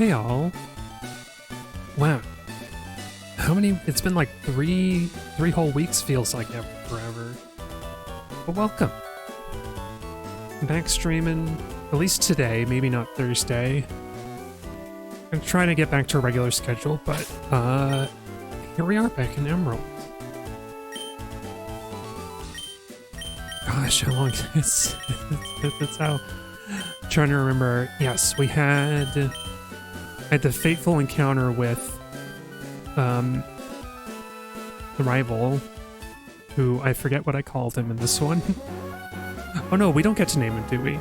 Hey all. Wow. How many? It's been like three whole weeks, feels like forever. But welcome. I'm back streaming, at least today, maybe not Thursday. I'm trying to get back to a regular schedule, but here we are back in Emerald. Gosh, how long is that's how I'm trying to remember. Yes, we had the fateful encounter with the rival, who I forget what I called him in this one. Oh no, we don't get to name him, do we?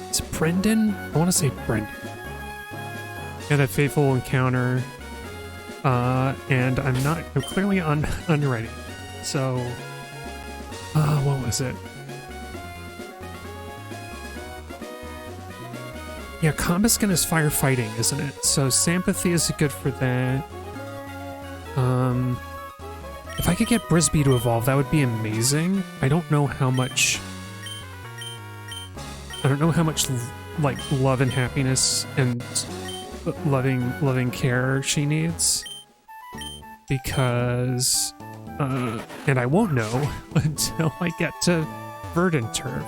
It's Brendan? I want to say Brendan. Yeah, that fateful encounter. And I'm clearly unready. So, what was it? Yeah, Combuskin is firefighting, isn't it? So Sympathy is good for that. If I could get Brisbee to evolve, that would be amazing. I don't know how much like love and happiness and loving care she needs, because and I won't know until I get to Verdant Turf.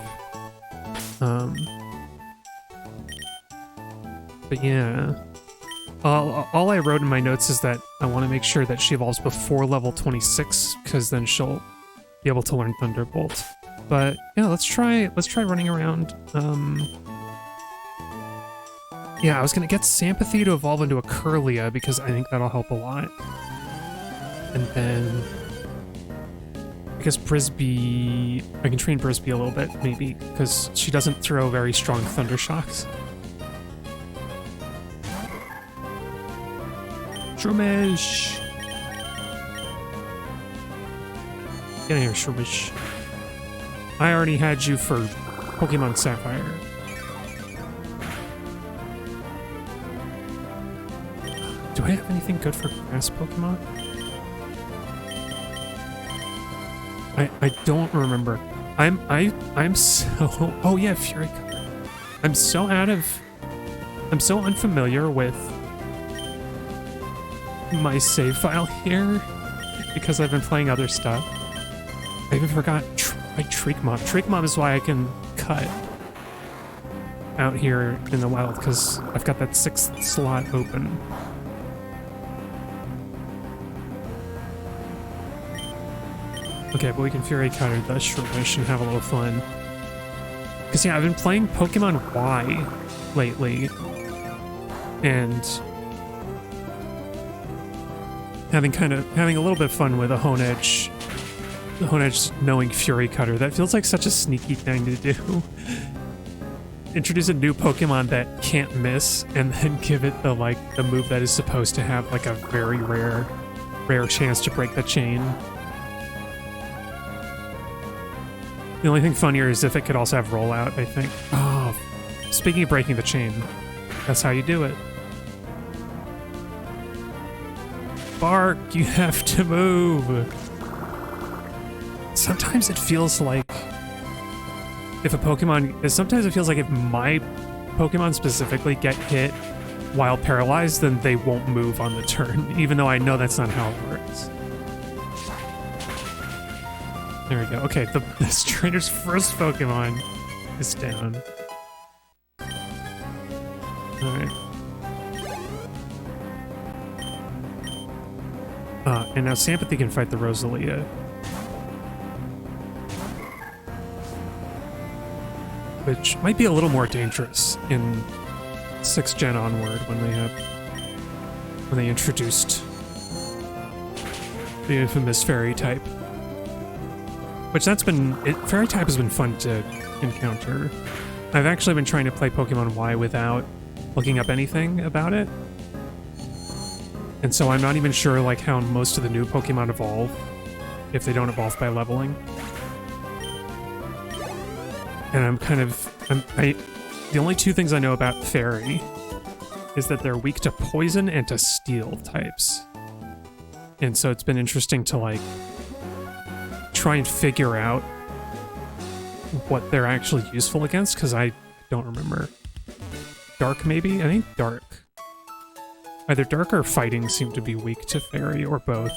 But yeah, all I wrote in my notes is that I want to make sure that she evolves before level 26, because then she'll be able to learn Thunderbolt. But yeah, let's try running around. Yeah, I was gonna get Sympathy to evolve into a Curlia because I think that'll help a lot. And then I guess Brisbee, I can train Brisbee a little bit maybe, because she doesn't throw very strong Thunder Shocks. Shroomish! Get in here, Shroomish. I already had you for Pokemon Sapphire. Do I have anything good for grass Pokemon? I don't remember. I'm so... Oh yeah, Fury Cutter. I'm so unfamiliar with my save file here because I've been playing other stuff. I even forgot Treek Mob. Treek Mob is why I can cut out here in the wild, because I've got that 6th slot open. Okay, but we can Fury Cutter the Shroomish and have a little fun. Because yeah, I've been playing Pokemon Y lately, and having a little bit of fun with a Honedge. The Honedge knowing Fury Cutter. That feels like such a sneaky thing to do. Introduce a new Pokemon that can't miss, and then give it the move that is supposed to have like a very rare chance to break the chain. The only thing funnier is if it could also have rollout, I think. Oh, speaking of breaking the chain, that's how you do it. Bark, you have to move. Sometimes it feels like if a Pokemon... Sometimes it feels like if my Pokemon specifically get hit while paralyzed, then they won't move on the turn, even though I know that's not how it works. There we go. Okay, this trainer's first Pokemon is down. Alright. And now Sympathy can fight the Rosalia. Which might be a little more dangerous in 6th gen onward when they introduced the infamous Fairy type. Which Fairy type has been fun to encounter. I've actually been trying to play Pokemon Y without looking up anything about it. And so I'm not even sure how most of the new Pokemon evolve, if they don't evolve by leveling. And the only 2 things I know about Fairy is that they're weak to poison and to steel types. And so it's been interesting to try and figure out what they're actually useful against, because I don't remember. Dark, maybe? I think Dark. Either dark or fighting seem to be weak to fairy, or both.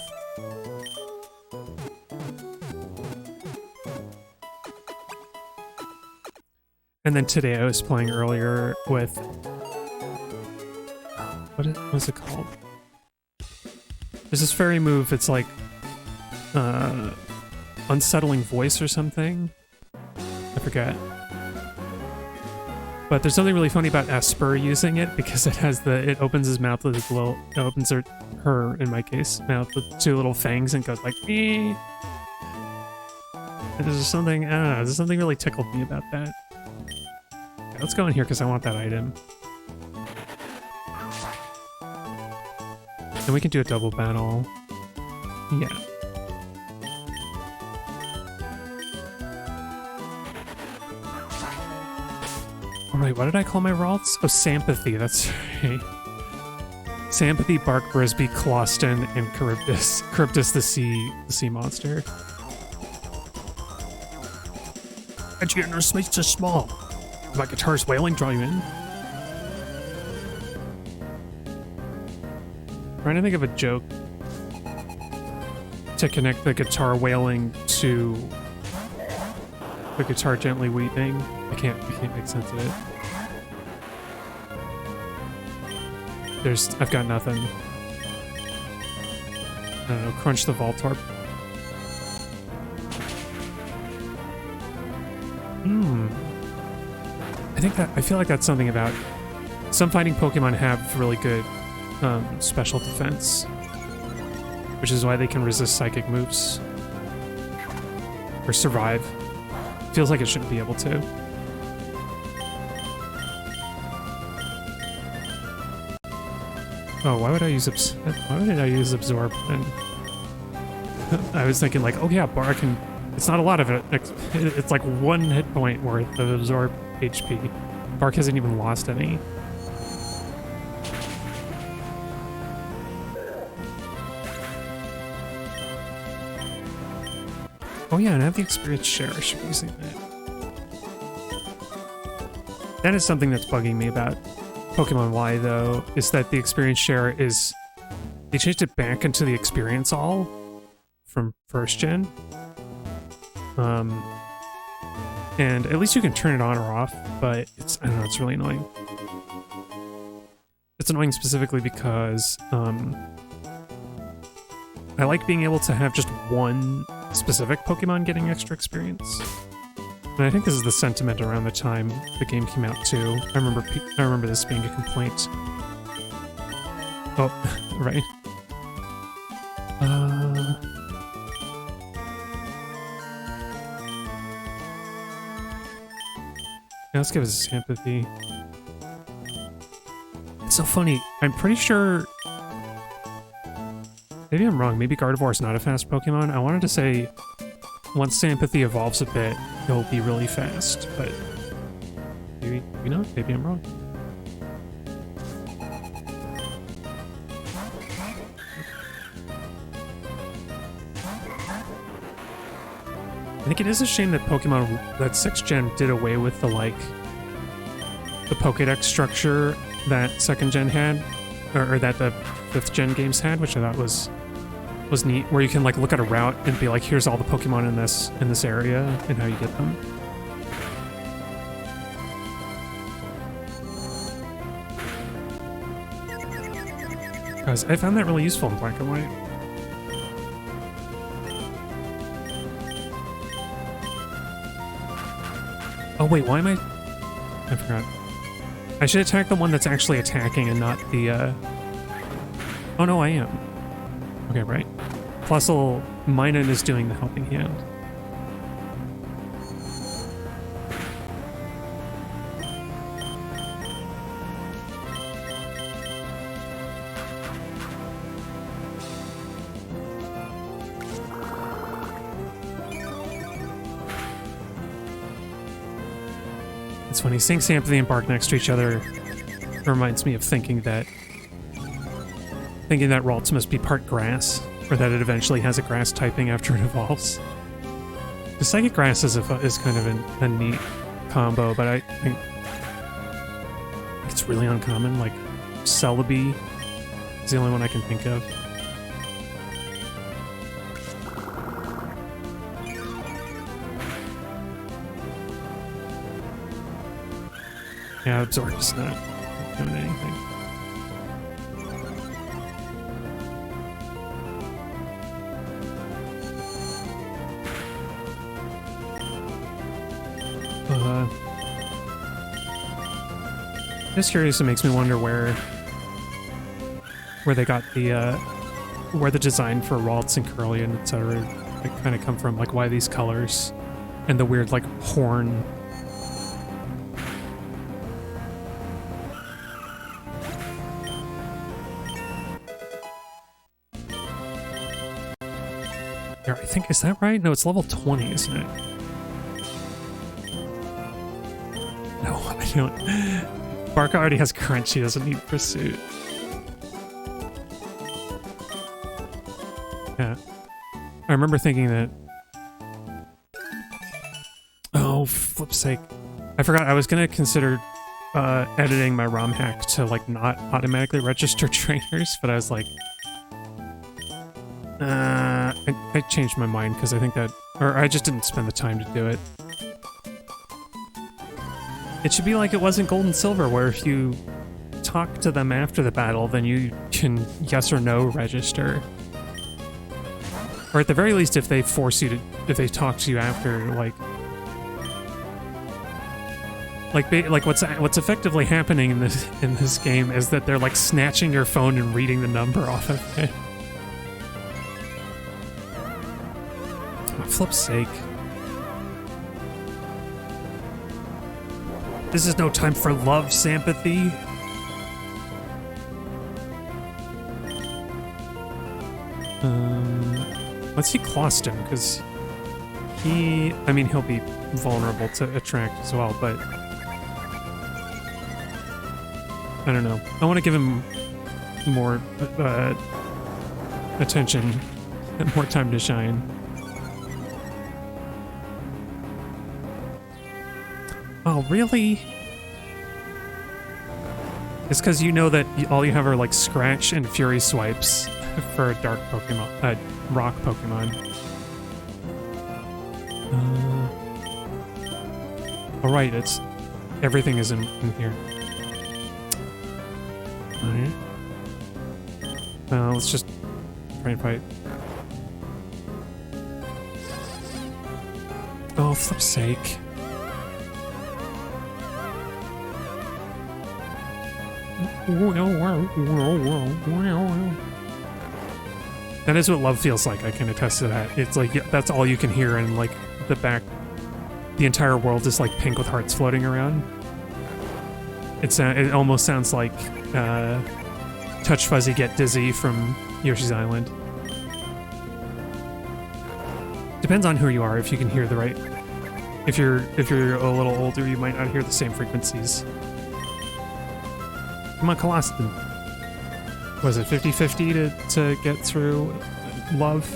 And then today I was playing earlier with... What's it called? There's this fairy move, it's like... Unsettling Voice or something? I forget. But there's something really funny about Esper using it, because it has it opens his mouth with its little... It opens her, in my case, mouth with two little fangs and goes like, "Ee!" And there's something, I don't know, there's something really tickled me about that. Okay, let's go in here because I want that item. And we can do a double battle. Yeah. Alright, what did I call my Ralts? Oh, Sympathy, that's right. Sympathy, Bark, Brisby, Closton, and Charybdis. Charybdis, the sea monster. And your inner space is small. My guitar's wailing, draw you in. Trying to think of a joke to connect the guitar wailing to the guitar gently weeping. I can't make sense of it. I've got nothing. I don't know, crunch the Voltorb. I feel like that's something about... Some fighting Pokemon have really good special defense, which is why they can resist psychic moves. Or survive. Feels like it shouldn't be able to. Oh, why would I use Absorb then? I was thinking like, oh yeah, Bark can... It's not a lot of it. It's like 1 hit point worth of Absorb HP. Bark hasn't even lost any. Oh yeah, and I have the experience share. I should be using that. That is something that's bugging me about Pokemon Y, though, is that the experience share is... They changed it back into the experience all from first gen. And at least you can turn it on or off, but I don't know, it's really annoying. It's annoying specifically because I like being able to have just one specific Pokemon getting extra experience. And I think this is the sentiment around the time the game came out too. I remember this being a complaint. Oh, right. Yeah, let's give us Sympathy. It's so funny. I'm pretty sure... Maybe I'm wrong. Maybe Gardevoir is not a fast Pokemon. I wanted to say once Sympathy evolves a bit, he'll be really fast, but maybe not. Maybe I'm wrong. I think it is a shame that Pokemon, that 6th gen did away with the Pokédex structure that 2nd gen had, or that the 5th gen games had, which I thought was neat, where you can like look at a route and be like, here's all the Pokemon in this area and how you get them. Because I found that really useful in Black and White. Oh wait, why am I forgot. I should attack the one that's actually attacking and not the, Oh no, I am. Okay, right. Plusle, Minun is doing the helping hand. It's funny, seeing Sympathy and Bark next to each other reminds me of thinking that Ralts must be part grass, or that it eventually has a grass typing after it evolves. The Psychic Grass is kind of a neat combo, but I think it's really uncommon. Like Celebi It's the only one I can think of. Yeah, Absorb's not doing anything. Just curious, it makes me wonder where they got the where the design for Waltz and Curly and etc. like kind of come from, like why these colors and the weird like horn. Here, I think, is that right? No, it's level 20, isn't it? No, I don't. Barca already has Crunch, he doesn't need Pursuit. Yeah. I remember thinking that... Oh, flip's sake. I forgot, I was gonna consider editing my ROM hack to, like, not automatically register trainers, but I was like... I changed my mind, because I think that... Or I just didn't spend the time to do it. It should be like it was in Gold and Silver, where if you talk to them after the battle, then you can yes or no register. Or at the very least, if they force you to, if they talk to you after, like what's effectively happening in this game is that they're like snatching your phone and reading the number off of it. For flip's sake. This is no time for love, sympathy. Let's see Closton, because I mean, he'll be vulnerable to attract as well, but I don't know. I want to give him more attention and more time to shine. Oh, really? It's because you know that all you have are like Scratch and Fury swipes for a dark Pokemon, rock Pokemon. All right, it's everything is in here. All right. Let's just try and fight. Oh, flip's sake. That is what love feels like. I can attest to that. It's like, yeah, that's all you can hear, and like the entire world is like pink with hearts floating around. It almost sounds like Touch Fuzzy Get Dizzy from Yoshi's Island. Depends on who you are, if you can hear the right. If you're a little older, you might not hear the same frequencies. Come on, Colossus. Was it 50-50 to get through love?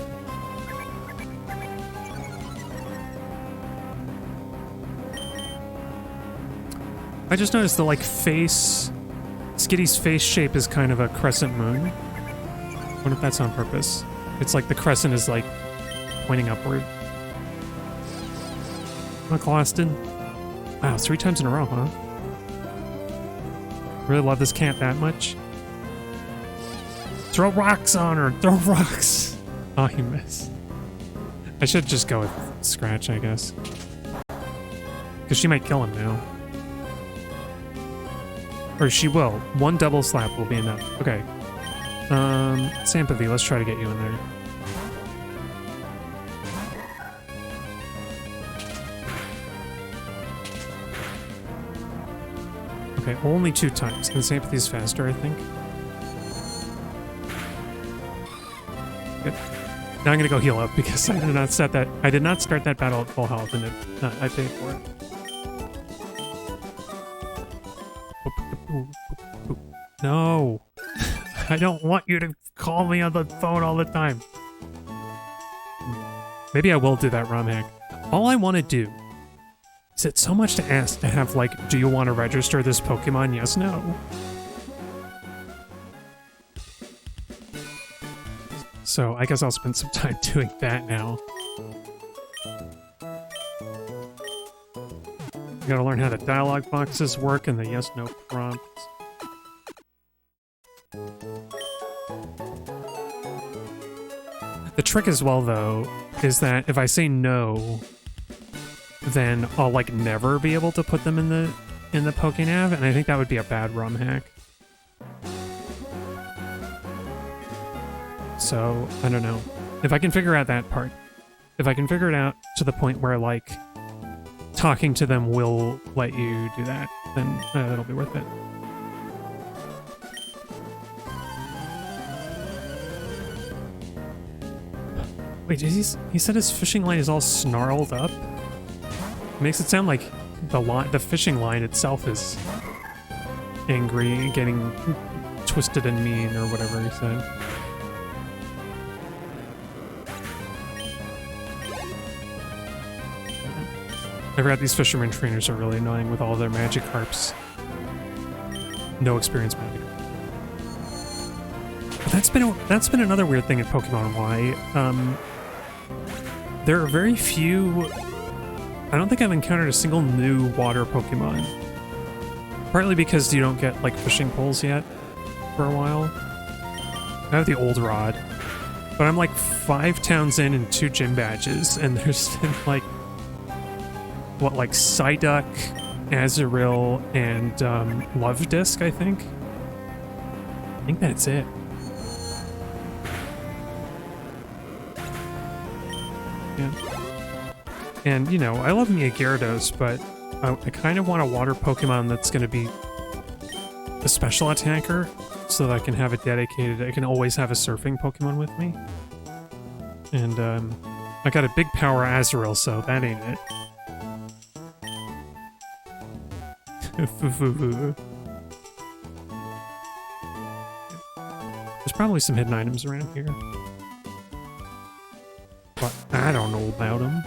I just noticed the, like, face... Skitty's face shape is kind of a crescent moon. I wonder if that's on purpose. It's like the crescent is, like, pointing upward. Come on, Colossus. Wow, 3 times in a row, huh? Really love this cat that much. Throw rocks on her! Throw rocks! Oh, he missed. I should just go with Scratch, I guess. Because she might kill him now. Or she will. 1 double slap will be enough. Okay. Sympathy, let's try to get you in there. Okay, only 2 times. And Sympathy's faster, I think. Good. Now I'm gonna go heal up because I did not start that battle at full health, and I paid for it. No! I don't want you to call me on the phone all the time. Maybe I will do that ROM hack. All I want to do is it so much to ask to have, like, do you want to register this Pokemon? Yes, no. So I guess I'll spend some time doing that now. I gotta learn how the dialogue boxes work and the yes-no prompts. The trick as well, though, is that if I say no, then I'll like never be able to put them in the Pokénav, and I think that would be a bad ROM hack. So I don't know if I can figure out that part. If I can figure it out to the point where like talking to them will let you do that, then that'll be worth it. Wait, he said his fishing line is all snarled up? Makes it sound like the fishing line itself is angry, getting twisted and mean, or whatever he said. I forgot these fisherman trainers are really annoying with all their magic harps. No experience magic. But that's been another weird thing in Pokemon Y. There are very few. I don't think I've encountered a single new water Pokemon. Partly because you don't get like fishing poles yet for a while. I have the old rod, but I'm like 5 towns in and 2 gym badges, and there's been like what, like Psyduck, Azurill, and Love Disc, I think. I think that's it. Yeah. And, you know, I love me a Gyarados, but I kind of want a water Pokemon that's going to be a special attacker, so that I can have a dedicated... I can always have a surfing Pokemon with me. And, I got a big power Azurill, so that ain't it. There's probably some hidden items around here. But I don't know about them.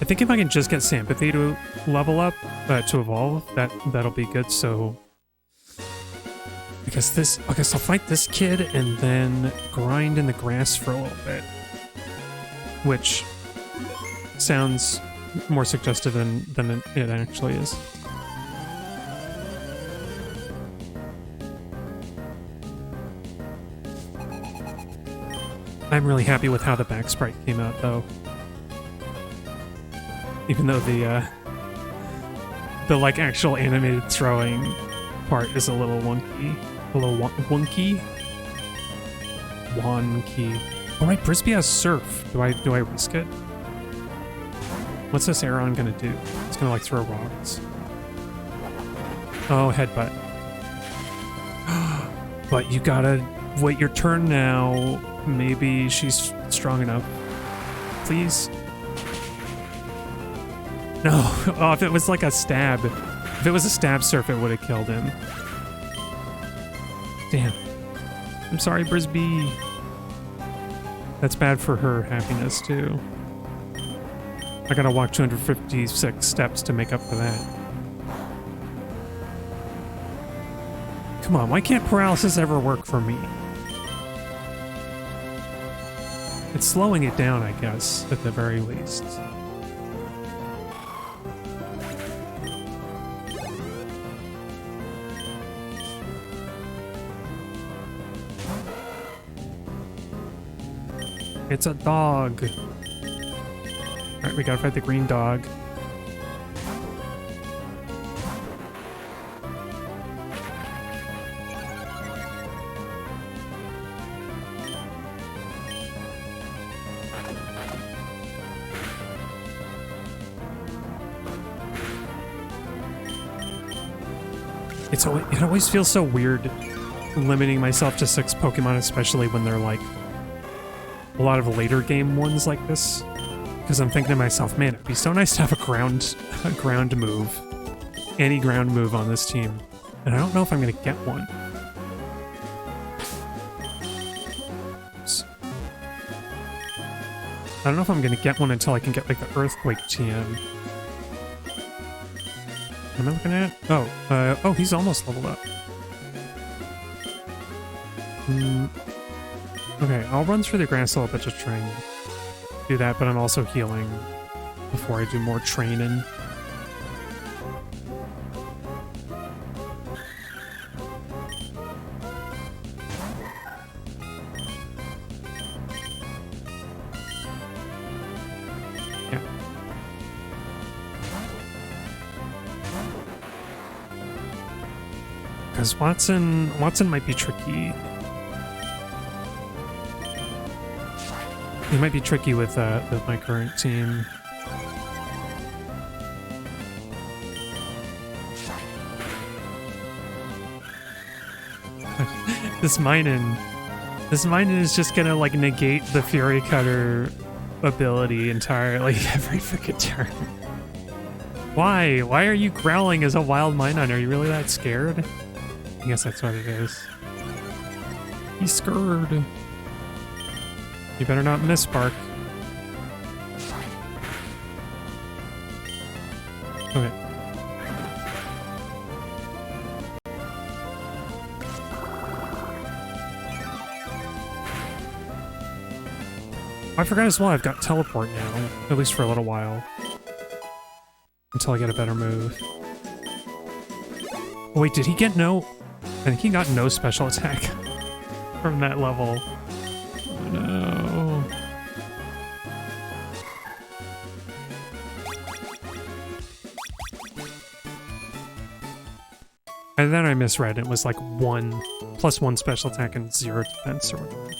I think if I can just get Sympathy to level up, to evolve, that'll be good, so... I guess I'll fight this kid and then grind in the grass for a little bit. Which sounds more suggestive than it actually is. I'm really happy with how the back sprite came out, though. Even though the like actual animated throwing part is a little wonky. A little wonky? Wonky. Oh right, Brisbee has Surf. Do I risk it? What's this Aeron gonna do? It's gonna like throw rocks. Oh, headbutt. But you gotta wait your turn now. Maybe she's strong enough. Please? No. Oh, if it was like a stab. If it was a stab surf, it would have killed him. Damn. I'm sorry, Brisbee. That's bad for her happiness, too. I gotta walk 256 steps to make up for that. Come on, why can't paralysis ever work for me? It's slowing it down, I guess, at the very least. It's a dog. Alright, we gotta fight the green dog. It always feels so weird limiting myself to 6 Pokemon, especially when they're like a lot of later game ones like this. Because I'm thinking to myself, man, it'd be so nice to have a ground move. Any ground move on this team. And I don't know if I'm gonna get one. Oops. I don't know if I'm gonna get one until I can get like the Earthquake TM. What am I looking at? Oh, oh, he's almost leveled up. Okay, I'll run through the grass a little bit to try and do that, but I'm also healing before I do more training. Yeah. Because Wattson might be tricky. He might be tricky with my current team. This Minun is just gonna like negate the Fury Cutter ability entirely every freaking turn. Why? Why are you growling as a wild Minun? Are you really that scared? I guess that's what it is. He's scared. You better not miss, Bark. Okay. I forgot as well, I've got teleport now, at least for a little while. Until I get a better move. Oh, wait, did he get no... I think he got no special attack from that level. Oh, no. And then I misread. It was like +1 special attack and 0 defense or whatever.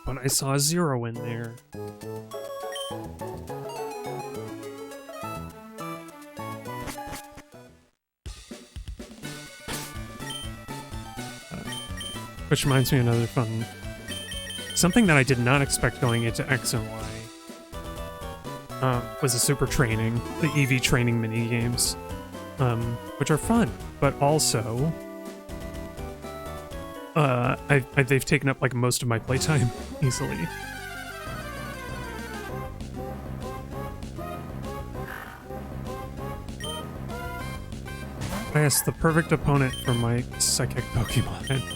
But I saw a 0 in there. Which reminds me of another fun... Something that I did not expect going into X and Y was the super training, the EV training mini-games, which are fun, but also... they've taken up like most of my playtime easily. I guess the perfect opponent for my psychic Pokemon.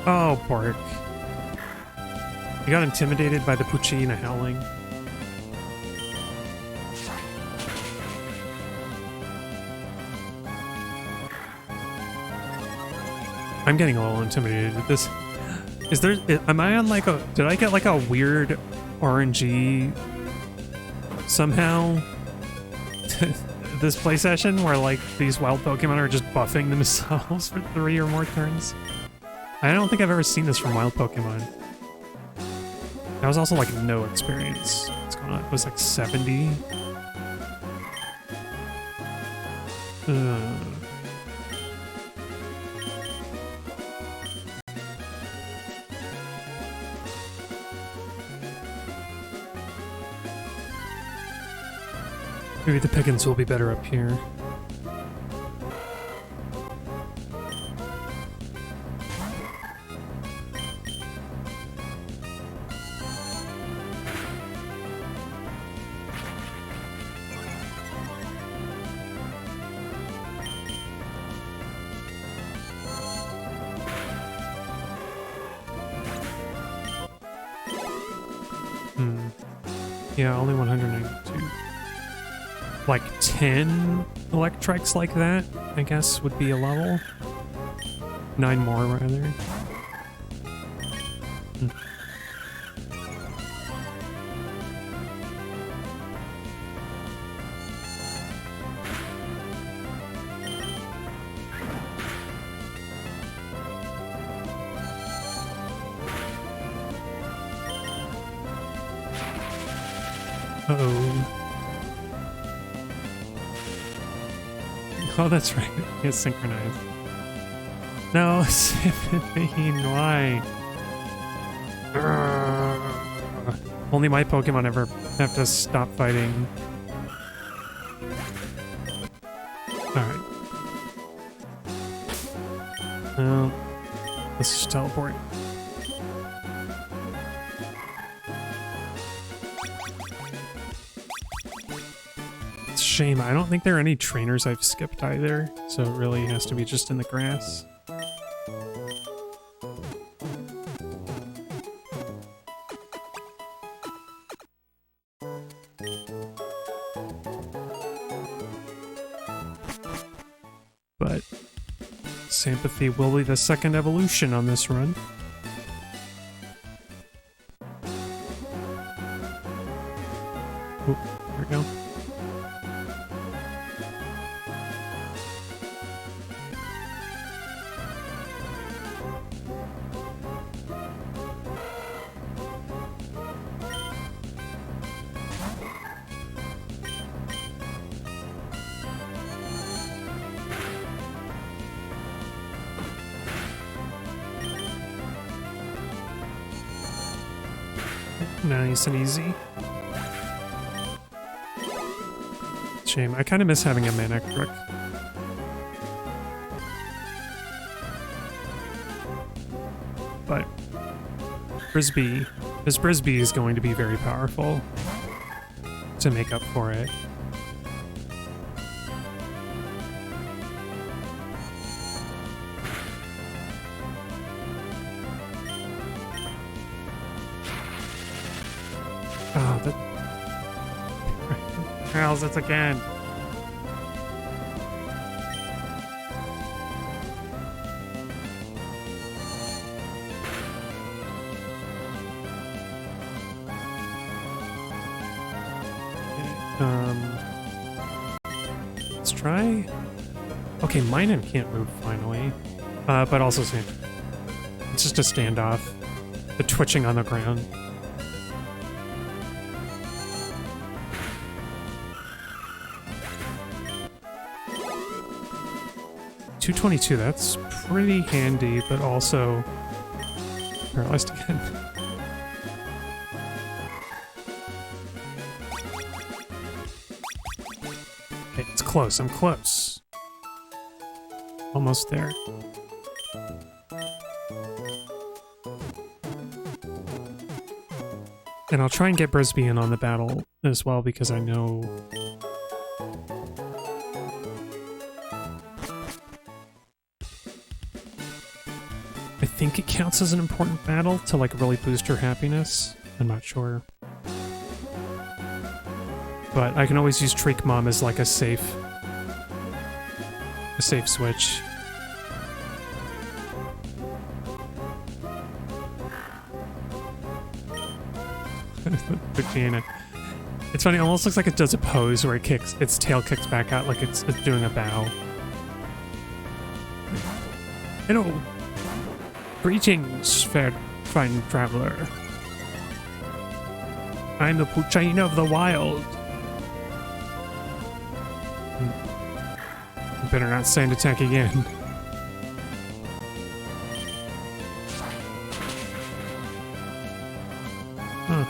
Oh, Bark. You got intimidated by the Puccina howling. I'm getting a little intimidated with this. Am I on like did I get like a weird RNG somehow this play session where like these wild Pokemon are just buffing themselves for 3 or more turns? I don't think I've ever seen this from wild Pokemon. That was also like no experience. What's going on? It was like 70. Maybe the pickings will be better up here. Yeah, only 192. Like 10 Electrics like that, I guess, would be a level. 9 more, rather. Uh-oh. Oh, that's right. It's synchronized. No, Siphiphine, why? Only my Pokemon ever have to stop fighting. Alright. Let's just teleport. It's a shame. I don't think there are any trainers I've skipped either, so it really has to be just in the grass. But sympathy will be the second evolution on this run. Oop, there we go. Nice and easy. Shame. I kind of miss having a mana crook. But Brisbee, this Brisbee is going to be very powerful to make up for it. Oh, that how's it again? Let's try. Okay, Minun can't move finally, but also same. It's just a standoff. The twitching on the ground. $222, that's pretty handy, but also paralyzed again. Okay, it's close, I'm close. Almost there. And I'll try and get Brisbee in on the battle as well, because I know... I think it counts as an important battle to like really boost her happiness. I'm not sure. But I can always use Treek Mom as like a safe switch. It's funny, it almost looks like it does a pose where it kicks, its tail kicks back out like it's doing a bow. Hello. Greetings, fair fine traveler. I'm the Puchaina of the Wild. Better not sand attack again. Huh.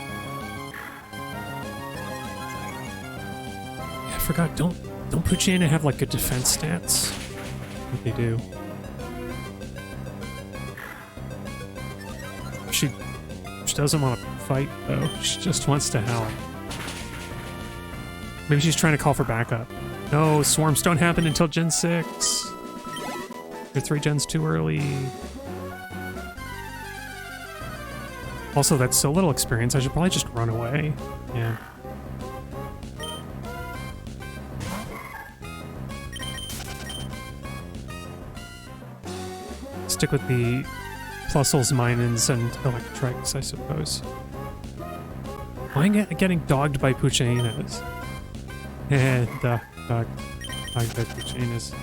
I forgot, don't Puchaina have like good defense stats? I think they do. She doesn't want to fight, though. She just wants to help. Maybe she's trying to call for backup. No, swarms don't happen until Gen 6. You're 3 gens too early. Also, that's so little experience, I should probably just run away. Yeah. Stick with the Plusles, Minons, and Electrics, I suppose. Why am I getting dogged by Puchainas? Eh, dogged by Puchainas.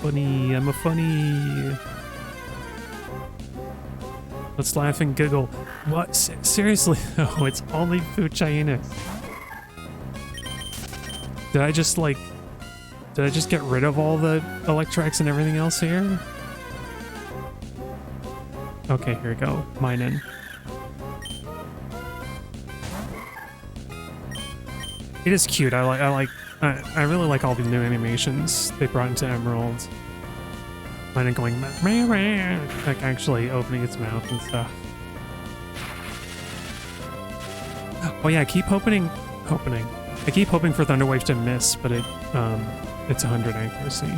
Funny, I'm a funny. Let's laugh and giggle. What? Seriously? No, it's only Puchainas. Did I just get rid of all the Electrics and everything else here? Okay, here we go. Minun. It is cute. I really like all the new animations they brought into Emerald. Mine and going meh, meh, like actually opening its mouth and stuff. Oh yeah, I keep hoping. I keep hoping for Thunderwave to miss, but it's 100 accuracy.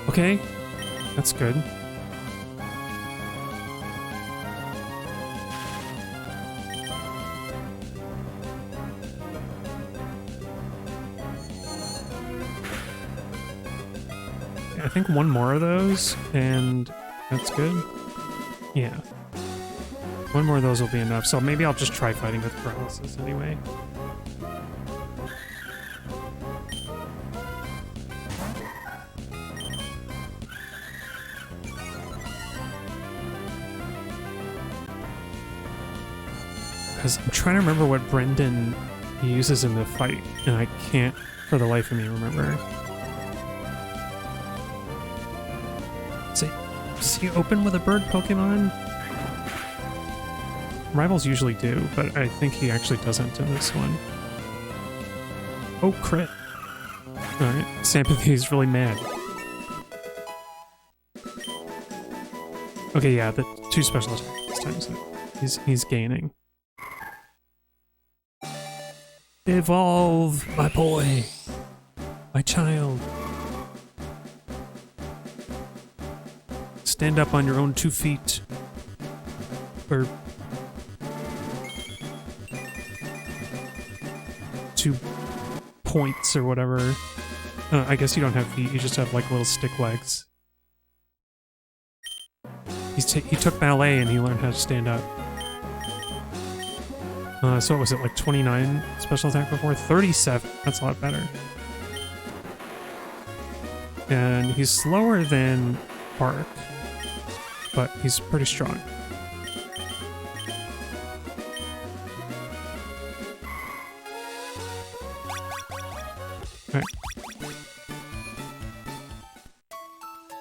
Okay, that's good. I think one more of those, and that's good. Yeah. One more of those will be enough, so maybe I'll just try fighting with paralysis anyway. Because I'm trying to remember what Brendan uses in the fight, and I can't for the life of me remember. Does he open with a bird Pokemon? Rivals usually do, but I think he actually doesn't in this one. Oh, crit. Alright, Sampathy is really mad. Okay, yeah, the 2 special attacks this time, so he's gaining. Evolve, my boy! My child! Stand up on your own 2 feet. Or 2 points or whatever. I guess you don't have feet, you just have like little stick legs. He took ballet and he learned how to stand up. So what was it, like 29 special attack before? 37, that's a lot better. And he's slower than Bark, but he's pretty strong. Alright.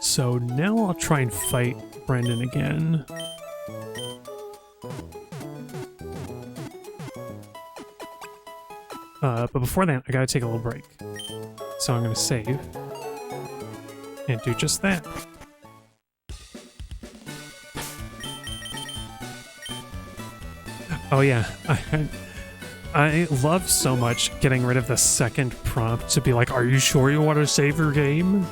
So now I'll try and fight Brendan again. But before that, I gotta take a little break. So I'm gonna save. And do just that. Oh yeah, I love so much getting rid of the second prompt to be like, are you sure you want to save your game?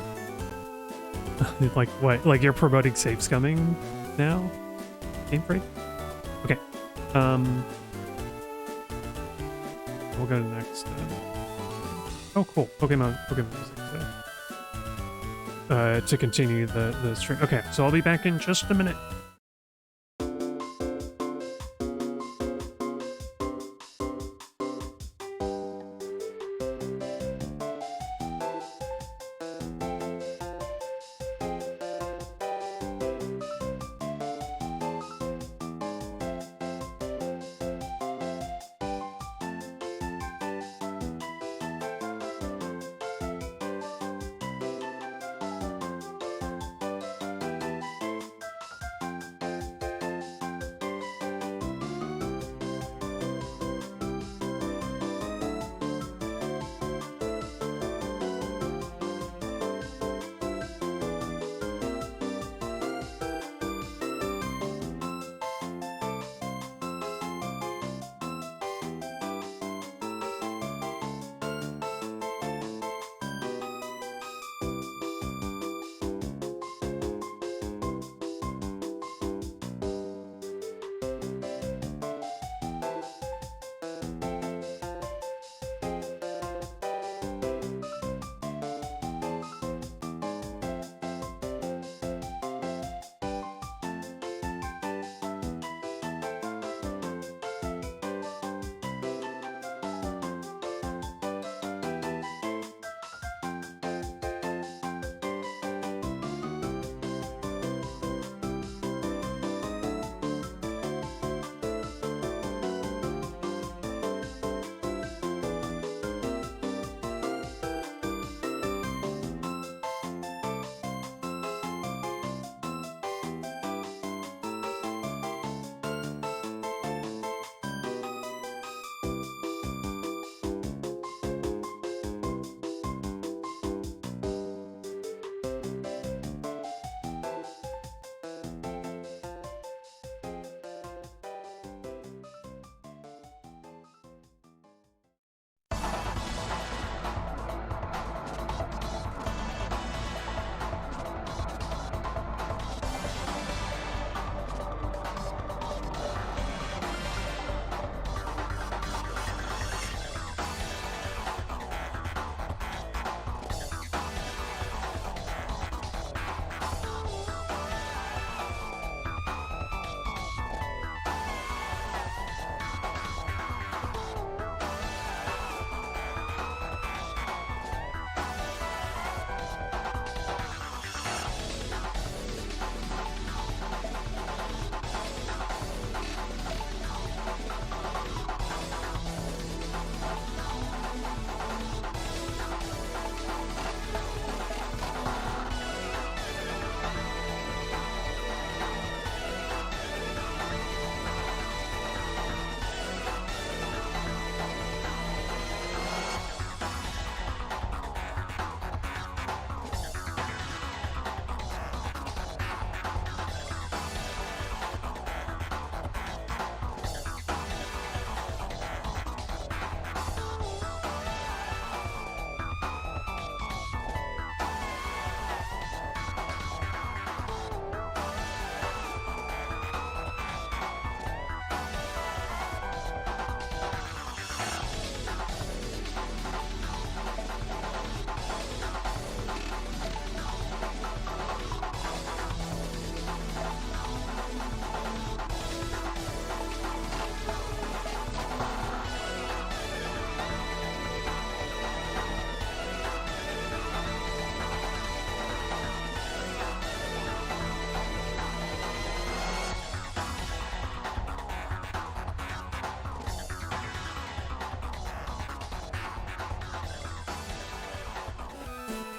Like what? Like you're promoting save scumming now? Game Freak? Okay. We'll go to next. Oh cool, Pokemon music. To continue the stream. Okay, so I'll be back in just a minute.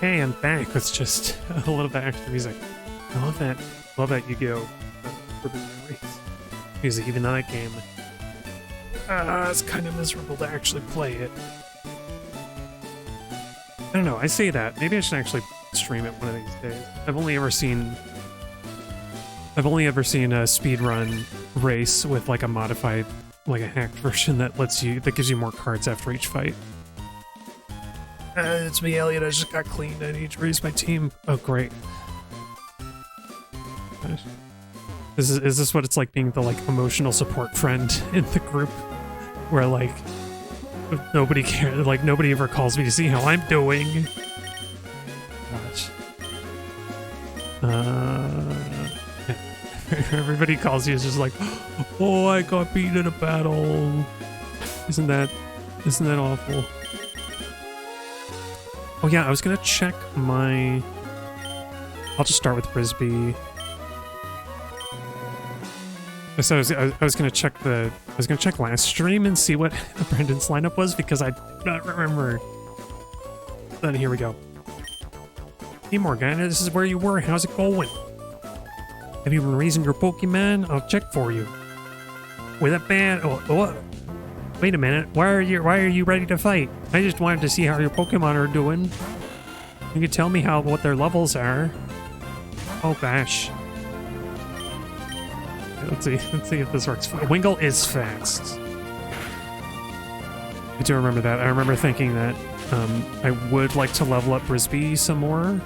Hey, I'm back with just a little bit extra music. I love that. Love that Yu-Gi-Oh! Forbidden Memories music, even though that game it's kind of miserable to actually play it. I don't know, I say that. Maybe I should actually stream it one of these days. I've only ever seen a speedrun race with like a modified, like a hacked version that gives you more cards after each fight. It's me, Elliot. I just got cleaned. I need to raise my team. Oh, great. Is this what it's like being the like emotional support friend in the group, where like nobody cares, like nobody ever calls me to see how I'm doing? Gosh. Everybody calls you is just like, oh, I got beaten in a battle. Isn't that awful? Oh yeah, I was gonna check my. I'll just start with Brisbee. So I was gonna check last stream and see what Brendan's lineup was because I do not remember. Then here we go. Hey Morgana, this is where you were. How's it going? Have you been raising your Pokemon? I'll check for you. With a band. Oh, wait a minute. Why are you ready to fight? I just wanted to see how your Pokemon are doing. You can tell me what their levels are. Oh gosh. Let's see if this works. Wingull is fast. I do remember that. I remember thinking that I would like to level up Brisbee some more.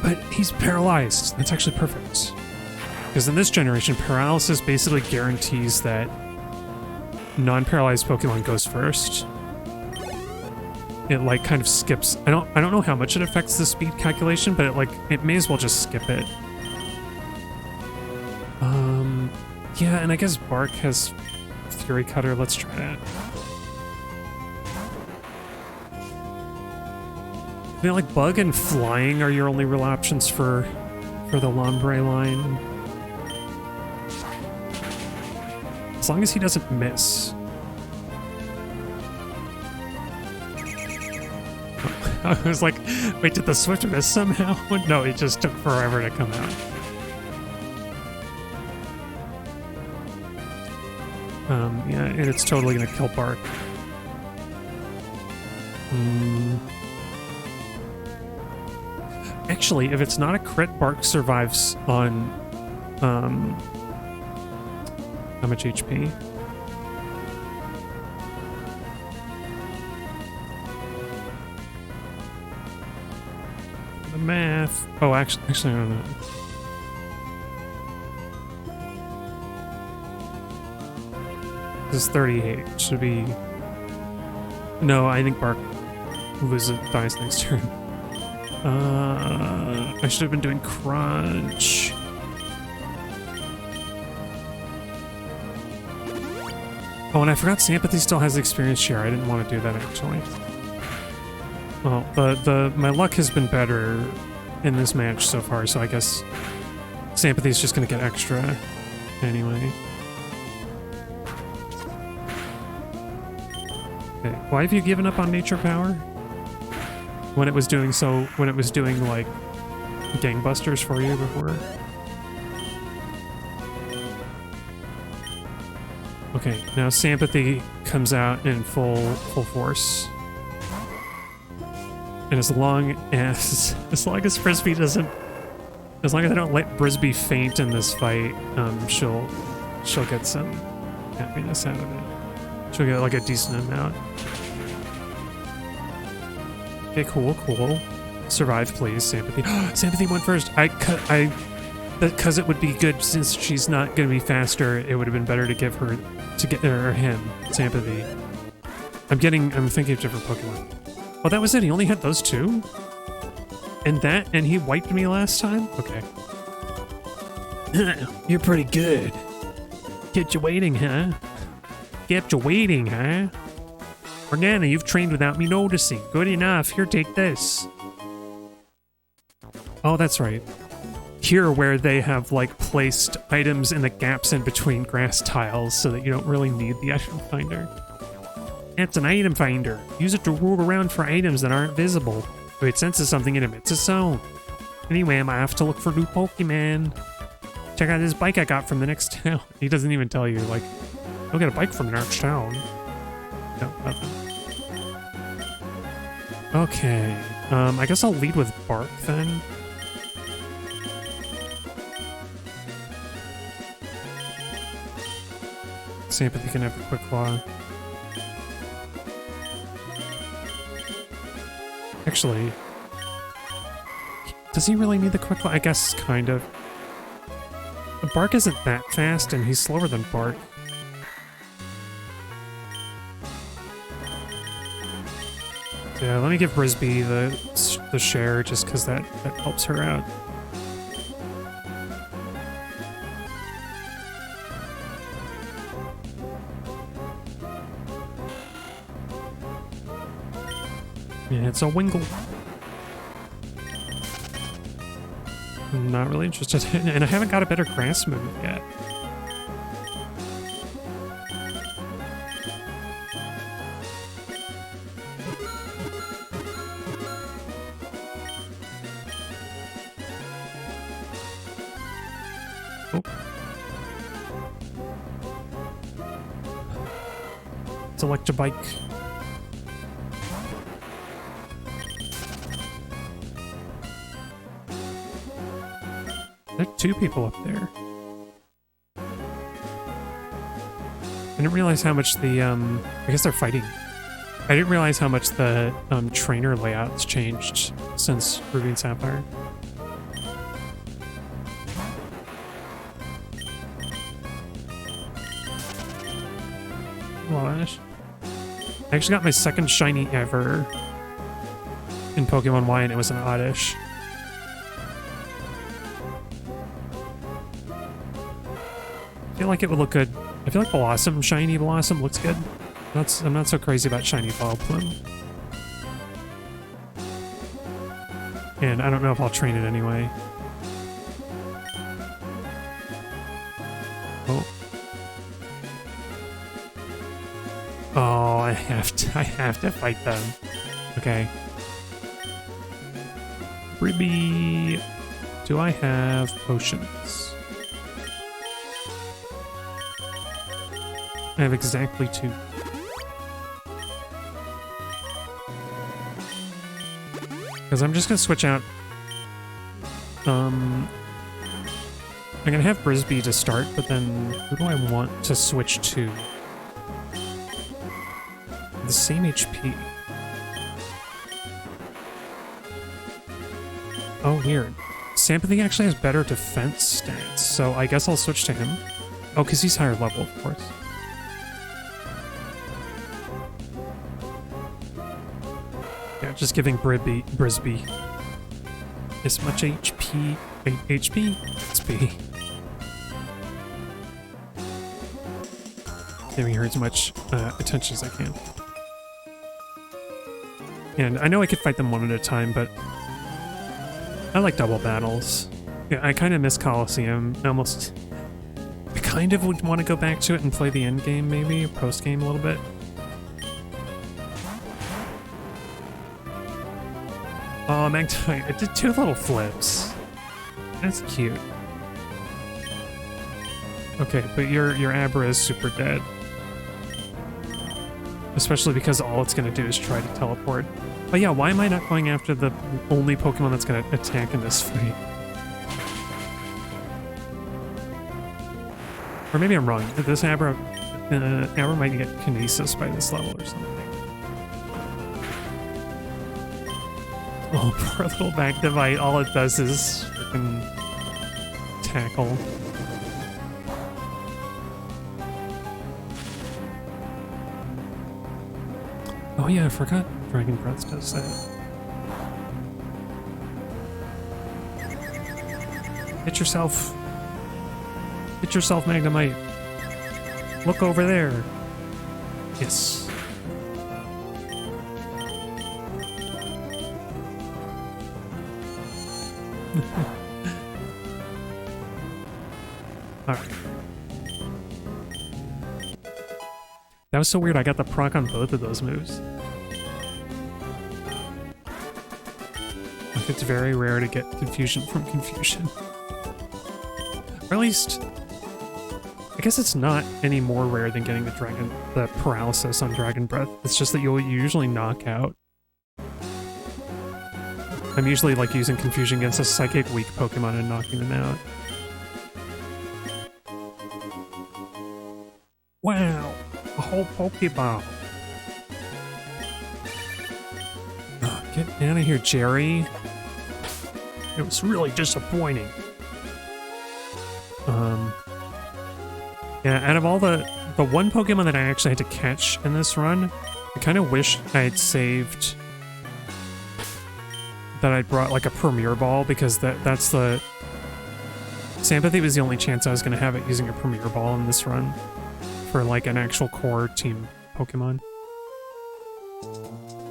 But he's paralyzed. That's actually perfect. Because in this generation, paralysis basically guarantees that non-paralyzed Pokemon goes first. It like kind of skips. I don't know how much it affects the speed calculation, but it may as well just skip it. Yeah, and I guess Bark has Fury Cutter. Let's try that. I feel like Bug and Flying are your only real options for the Lombre line. As long as he doesn't miss. I was like, wait, did the Swift miss somehow? No, it just took forever to come out. Yeah, and it's totally gonna kill Bark. Actually, if it's not a crit, Bark survives on, how much HP? The math. Oh, actually, I don't know. This is 38. Should be. No, I think Bark dies next turn. I should have been doing Crunch. Oh, and I forgot Sympathy still has the experience share. I didn't want to do that actually. Well, my luck has been better in this match so far, so I guess Sympathy is just gonna get extra anyway. Okay, why have you given up on Nature Power? When it was doing like gangbusters for you before? Okay, now Sympathy comes out in full force. And as long as Brisbee doesn't, as long as I don't let Brisbee faint in this fight, she'll get some happiness out of it. She'll get like a decent amount. Okay, cool. Survive, please, Sympathy. Sympathy went first. Because it would be good since she's not going to be faster. It would have been better to get him Sympathy. I'm thinking of different Pokemon. Oh, that was it. He only had those two? And he wiped me last time? Okay. You're pretty good. Kept you waiting, huh? Morgana, you've trained without me noticing. Good enough. Here, take this. Oh, that's right. Here, where they have, like, placed items in the gaps in between grass tiles so that you don't really need the item finder. It's an item finder. Use it to root around for items that aren't visible. If it senses something, it emits a sound. Anyway, I'm off to look for new Pokemon. Check out this bike I got from the next town. He doesn't even tell you, like, you'll get a bike from the next town. No, nothing. Okay. I guess I'll lead with Bark then. Sympathy can have a quick claw. Actually, does he really need the quick claw? I guess kind of. Bark isn't that fast, and he's slower than Bark. So yeah, let me give Brisbee the share just because that helps her out. Yeah, it's a Wingle. I'm not really interested in, and I haven't got a better grass move yet. Oh. Select a bike. There are 2 people up there. I didn't realize how much the, I guess they're fighting. I didn't realize how much the, trainer layout's changed since Ruby and Sapphire. What? I actually got my second shiny ever in Pokemon Y, and it was an Oddish. I feel like it would look good. I feel like Blossom, shiny Blossom looks good. I'm not so crazy about shiny Vileplume. And I don't know if I'll train it anyway. Oh. Oh, I have to fight them. Okay. Ribby, do I have potions? I have exactly 2. Because I'm just gonna switch out. I'm gonna have Brisbee to start, but then who do I want to switch to? The same HP. Oh, weird. Sympathy actually has better defense stats, so I guess I'll switch to him. Oh, because he's higher level, of course. Yeah, just giving Brisbee as much HP. XP. Giving her as much attention as I can. And I know I could fight them one at a time, but I like double battles. Yeah, I kind of miss Coliseum. I kind of would want to go back to it and play the end game, maybe, post game a little bit. Oh, Magnemite, it did 2 little flips. That's cute. Okay, but your Abra is super dead. Especially because all it's going to do is try to teleport. But yeah, why am I not going after the only Pokemon that's going to attack in this fight? Or maybe I'm wrong. This Abra might get Kinesis by this level or something. Oh, poor little Magnemite. All it does is freaking tackle. Oh yeah, I forgot Dragon Breath does that. Hit yourself. Hit yourself, Magnemite. Look over there. Yes. Alright. That was so weird. I got the proc on both of those moves. Like, it's very rare to get confusion from confusion. Or at least, I guess it's not any more rare than getting the paralysis on Dragon Breath. It's just that you'll usually knock out. I'm usually like using confusion against a psychic weak Pokemon and knocking them out. Wow, a whole Pokeball. Oh, get out of here, Jerry. It was really disappointing. Yeah, out of all the one Pokemon that I actually had to catch in this run, I kind of wish I had saved that I'd brought like a Premier Ball, because that's the... Sympathy was the only chance I was going to have at using a Premier Ball in this run for like an actual core team Pokemon.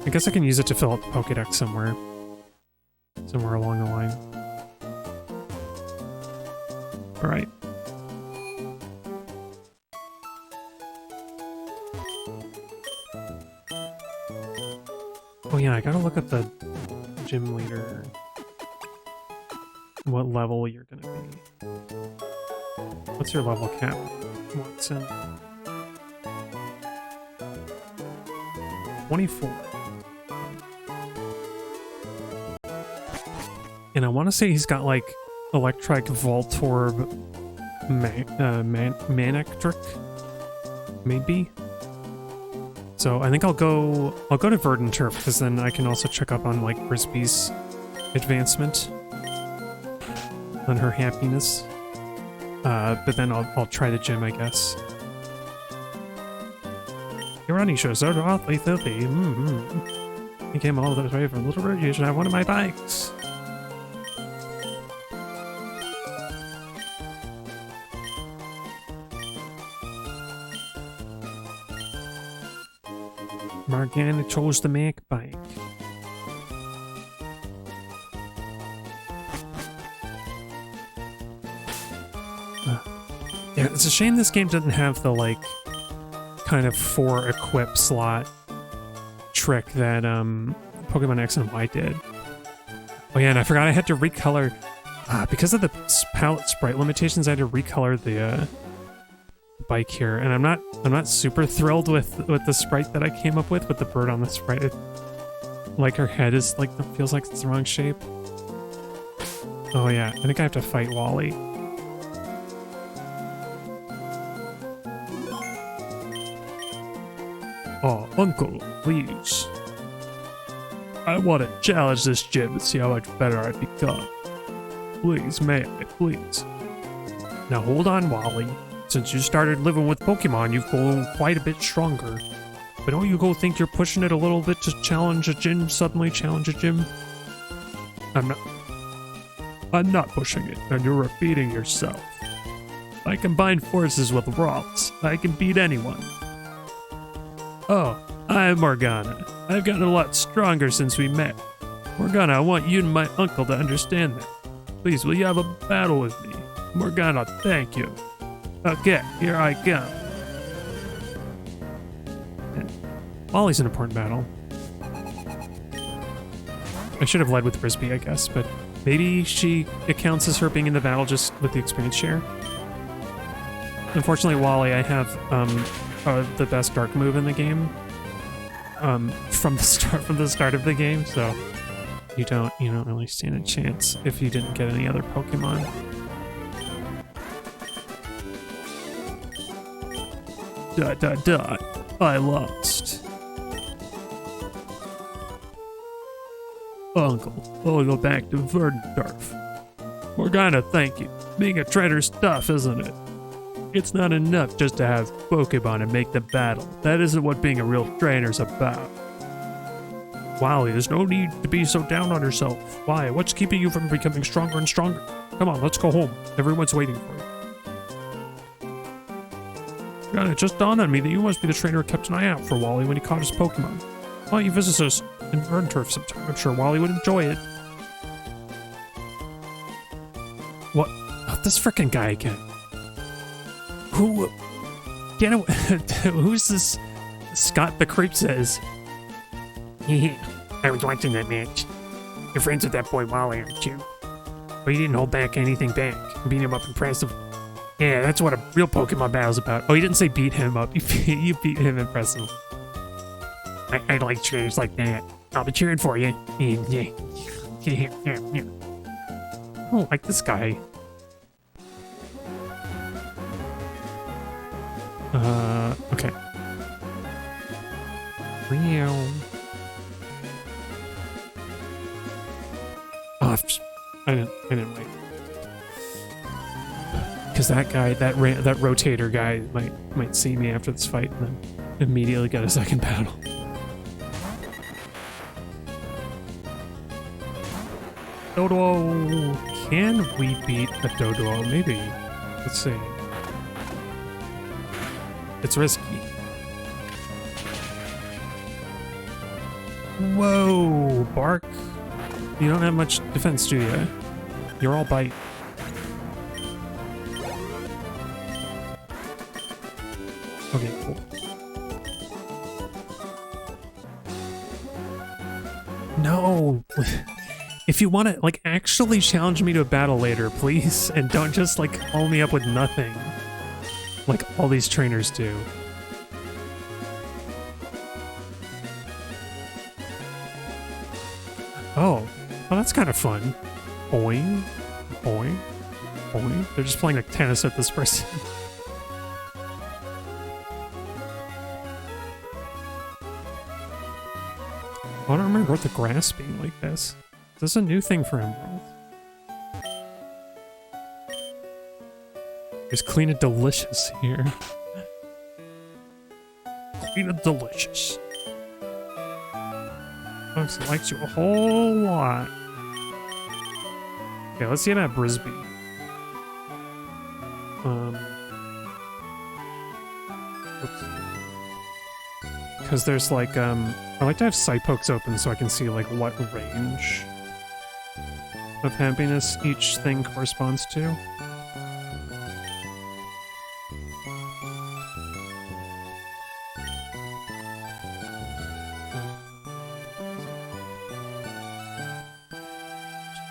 I guess I can use it to fill up the Pokedex somewhere along the line. Alright. Oh yeah, I gotta look at the gym leader. What level you're gonna be. What's your level cap, Wattson? 24. And I want to say he's got like Electric Voltorb Manectric, maybe. So I think I'll go to Verdant Turf, because then I can also check up on like Frisbee's advancement on her happiness. But then I'll try the gym, I guess. Your running shows so awfully filthy. You came all the way from Little Bird. You should have one of my bikes. Morgana chose the Mac bike. Yeah, it's a shame this game doesn't have the like kind of 4 equip slot trick that Pokemon X and Y did. Oh yeah, and I forgot I had to recolor because of the palette sprite limitations. I had to recolor the bike here, and I'm not super thrilled with the sprite that I came up with the bird on the sprite. Like her head is like feels like it's the wrong shape. Oh yeah, I think I have to fight Wally. Oh, Uncle, please. I want to challenge this gym and see how much better I become. Please, may I, please. Now hold on, Wally. Since you started living with Pokemon, you've grown quite a bit stronger. But don't you go think you're pushing it a little bit to challenge a gym, suddenly challenge a gym? I'm not pushing it, and you're repeating yourself. If I combine forces with Ralph's, I can beat anyone. Oh, I'm Morgana. I've gotten a lot stronger since we met. Morgana, I want you and my uncle to understand that. Please, will you have a battle with me? Morgana, thank you. Okay, here I come. Wally's an important battle. I should have led with Frisbee, I guess, but maybe it counts as her being in the battle just with the experience share. Unfortunately, Wally, I have the best dark move in the game from the start of the game, so you don't really stand a chance if you didn't get any other Pokemon. ... I lost. Uncle, I'll go back to Verdant. Morgana, thank you. Being a traitor's tough, isn't it? It's not enough just to have Pokemon and make the battle. That isn't what being a real trainer's about. Wally, there's no need to be so down on yourself. Why? What's keeping you from becoming stronger and stronger? Come on, let's go home. Everyone's waiting for you. God, it just dawned on me that you must be the trainer who kept an eye out for Wally when he caught his Pokemon. Why don't you visit us in Verdant Turf sometime? I'm sure Wally would enjoy it. What? Oh, this frickin' guy again. Who? Get away. Who's this Scott the Creep says. I was watching that match. You're friends with that boy Wally, aren't you? But you didn't hold back anything back. Beat him up impressive. Yeah, that's what a real Pokemon battle's about. Oh, you didn't say beat him up. You beat him impressive. I like trainers like that. I'll be cheering for you. Yeah. I don't like this guy. Okay. Rio. Oh, I didn't wait. Because that guy, that rotator guy might see me after this fight and then immediately get a second battle. Dodo! Can we beat a Dodo? Maybe. Let's see. It's risky. Whoa! Bark. You don't have much defense, do you? You're all bite. Okay, cool. No! If you want to, like, actually challenge me to a battle later, please, and don't just, like, call me up with nothing, like all these trainers do. Oh, that's kind of fun. Boing, boing, boing. They're just playing like tennis with this person. I don't remember what the grass being like this. Is this a new thing for Emerald? There's Clean and Delicious here. Clean and Delicious. Fox likes you a whole lot. Okay, let's see about Brisbane. Because there's like, I like to have side pokes open so I can see like what range of happiness each thing corresponds to.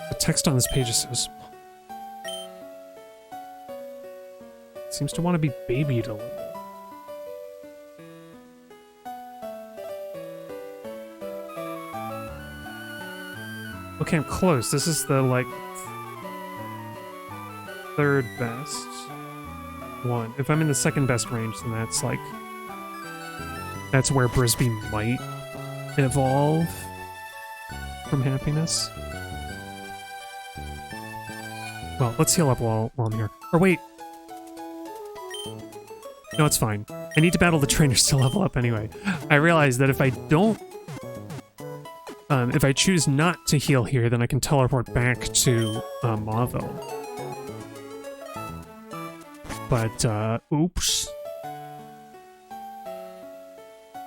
The text on this page is so small. It seems to want to be babied a little. Okay, I'm close. This is the, like, third best one. If I'm in the second best range, then that's, like, that's where Brisbane might evolve from happiness. Well, let's heal up while I'm here. Or wait. No, it's fine. I need to battle the trainers to level up anyway. I realize that if I don't if I choose not to heal here, then I can teleport back to Mauville. But, oops.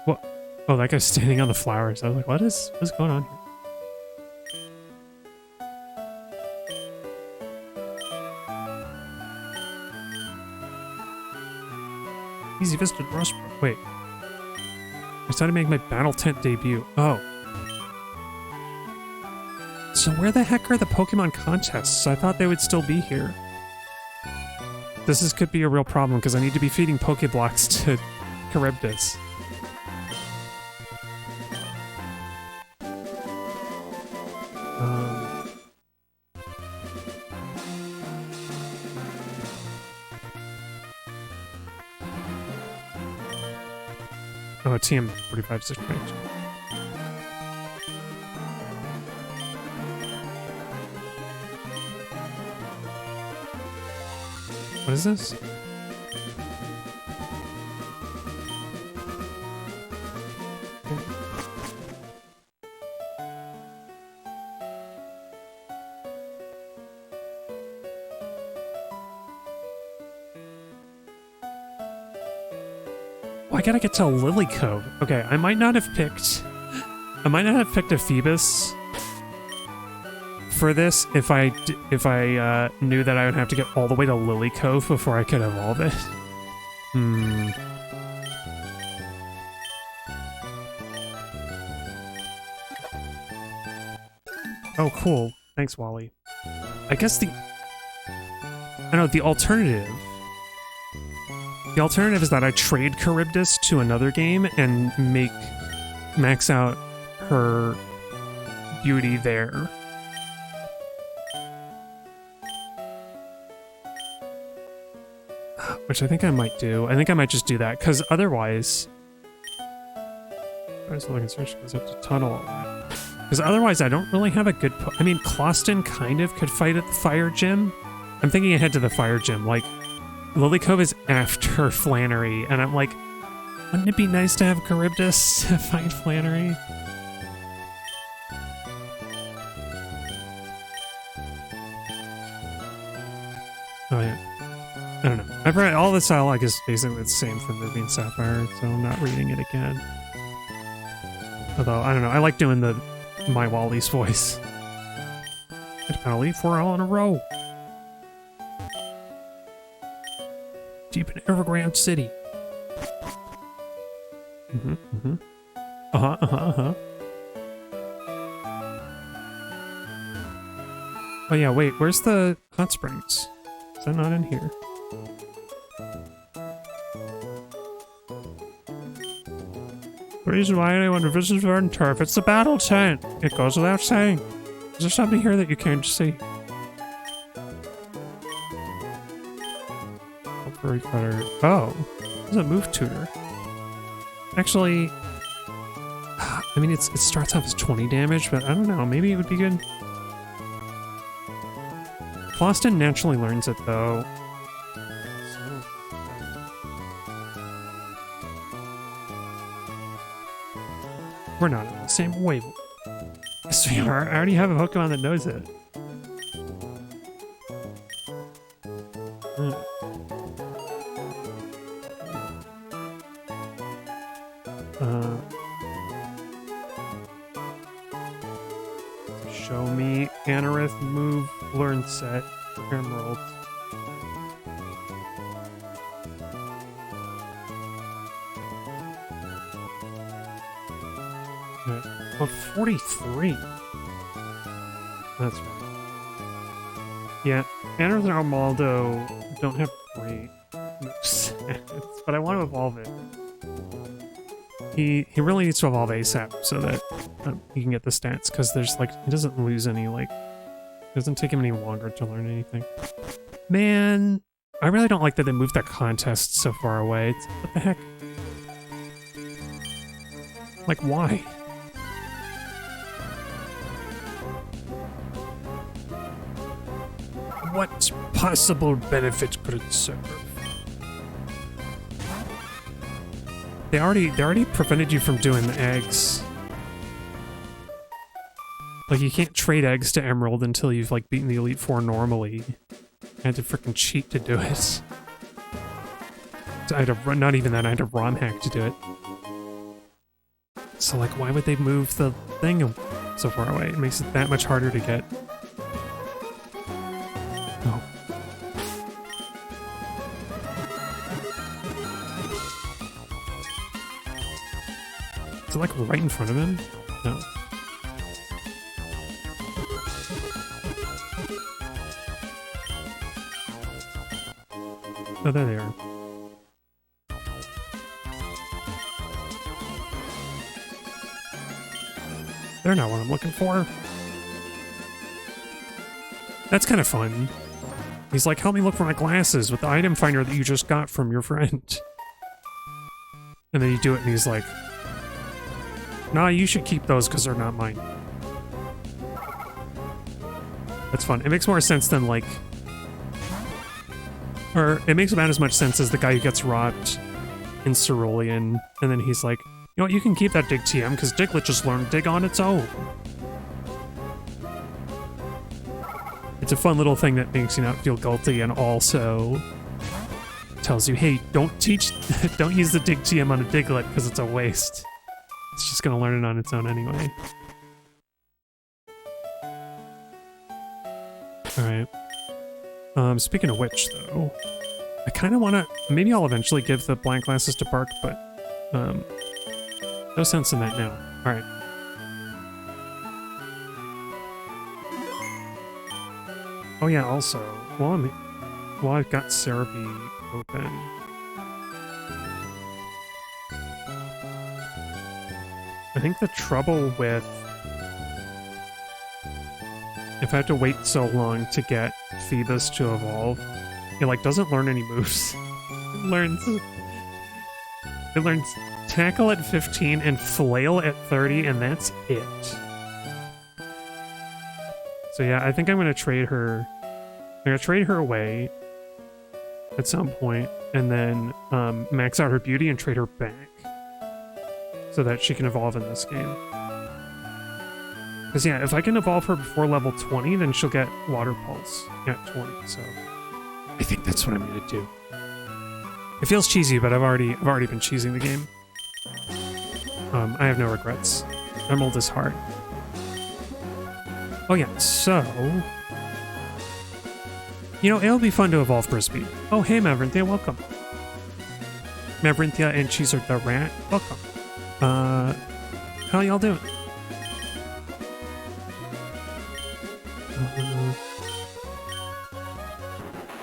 What? Oh, that guy's standing on the flowers. I was like, what is going on here? Easy Vista Rustbrook. Wait. I decided to make my battle tent debut. Oh. So where the heck are the Pokemon contests? I thought they would still be here. This could be a real problem because I need to be feeding Pokeblocks to Charybdis. Oh, TM 45 6 range. What is this? Oh, I gotta get to Lily Cove. Okay, I might not have picked a Phoebus for this if I knew that I would have to get all the way to Lily Cove before I could evolve it. Oh, cool. Thanks, Wally. I guess I know, the alternative... The alternative is that I trade Charybdis to another game and max out her beauty there. Which I think I might do. I think I might just do that, because otherwise... Goes up to tunnel all that. Because otherwise I don't really have a good... I mean, Closton kind of could fight at the fire gym. I'm thinking ahead to the fire gym. Like, Lily Cove is after Flannery, and I'm like, wouldn't it be nice to have Charybdis to fight Flannery? Oh yeah. I don't know. I've read all this dialogue is basically the same from Ruby and Sapphire, so I'm not reading it again. Although, I don't know, I like doing my Wally's voice. It's penalty 4 all in a row. Deep in Evergrande City. Oh yeah, wait, where's the hot springs? Is that not in here? The reason why anyone visits Verdant Turf, it's the battle tent. It goes without saying. Is there something here that you can't see? Oh, there's a move tutor. Actually, I mean, it starts off as 20 damage, but I don't know, maybe it would be good. Closton naturally learns it, though. We're not on the same wavelength. Yes, we are. I already have a Pokemon that knows it. Show me Anorith move learn set for Emerald. Oh, 43. That's right. Yeah, Anorith and Armaldo don't have great movesets, but I want to evolve it. He really needs to evolve ASAP so that he can get the stats, because there's like, he doesn't lose any, like, it doesn't take him any longer to learn anything. Man, I really don't like that they moved that contest so far away. What the heck? Like, why? What possible benefit could it serve? They already prevented you from doing the eggs. Like, you can't trade eggs to Emerald until you've, like, beaten the Elite Four normally. I had to frickin' cheat to do it. So I had to, not even that, I had to ROM hack to do it. So, like, why would they move the thing so far away? It makes it that much harder to get. Oh. Is it, like, right in front of him? No. Oh, there they are. They're not what I'm looking for. That's kind of fun. He's like, help me look for my glasses with the item finder that you just got from your friend. And then you do it and he's like, nah, you should keep those because they're not mine. That's fun. It makes more sense than, like... Or, it makes about as much sense as the guy who gets robbed in Cerulean, and then he's like, you know what, you can keep that Dig TM, because Diglett just learned to dig on its own. It's a fun little thing that makes you not feel guilty, and also tells you, hey, don't use the Dig TM on a Diglett, because it's a waste. It's just gonna learn it on its own anyway. Alright. Speaking of which, though, I kind of want to... Maybe I'll eventually give the blank glasses to Bark, but no sense in that now. Alright. Oh yeah, also, while I've got Cerebi open, I think the trouble with if I have to wait so long to get Phoebus to evolve, it like doesn't learn any moves. It learns Tackle at 15 and Flail at 30, and that's it. So yeah, I think I'm gonna trade her. I'm gonna trade her away at some point, and then max out her beauty and trade her back so that she can evolve in this game. Because yeah, if I can evolve her before level 20, then she'll get Water Pulse at 20. So I think that's what I'm gonna do. It feels cheesy, but I've already been cheesing the game. I have no regrets. I'm old as heart. Oh yeah, so you know, it'll be fun to evolve Brisby. Oh hey Mavrinthia, welcome. Mavrinthia and Cheeser the Rat, welcome. How y'all doing?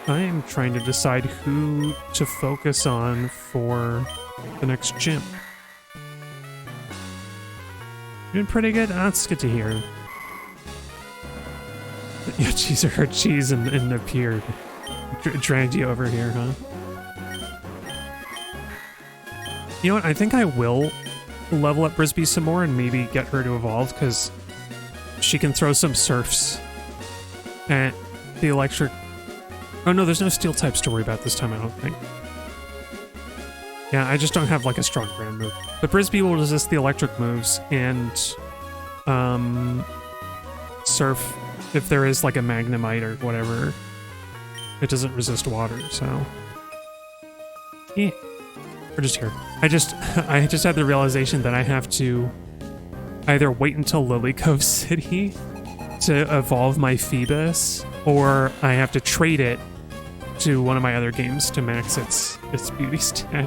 I am trying to decide who to focus on for the next gym. Doing pretty good? That's good to hear. Yeah, Cheeser heard cheese and appeared. Dragged you over here, huh? You know what? I think I will level up Brisby some more and maybe get her to evolve, because she can throw some surfs at the electric. Oh no, there's no steel types to worry about this time, I don't think. Yeah, I just don't have like a strong ground move. But Brisby will resist the electric moves and surf if there is like a Magnemite or whatever. It doesn't resist water, so yeah. We're just here. I just had the realization that I have to either wait until Lily Cove City to evolve my Phoebus, or I have to trade it to one of my other games to max its beauty stat,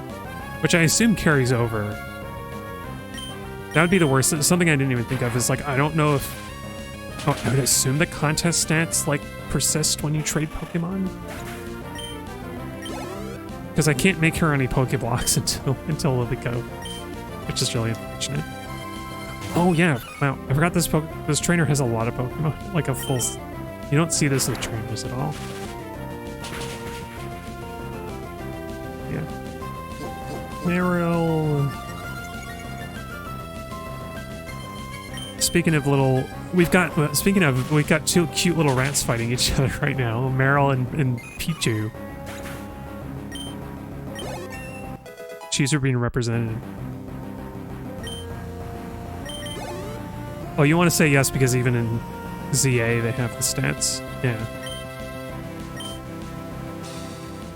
which I assume carries over. That would be the worst. Something I didn't even think of is like, I don't know if... Oh, I would assume the contest stats like persist when you trade Pokemon. Because I can't make her any Pokeblocks until Lily Cove, which is really unfortunate. Oh yeah, wow, I forgot this trainer has a lot of Pokemon, like a full... You don't see this with trainers at all. Yeah. Meryl. Speaking of we've got two cute little rats fighting each other right now. Meryl and Pichu. Cheeser being represented. Oh, you want to say yes because even in ZA they have the stats? Yeah.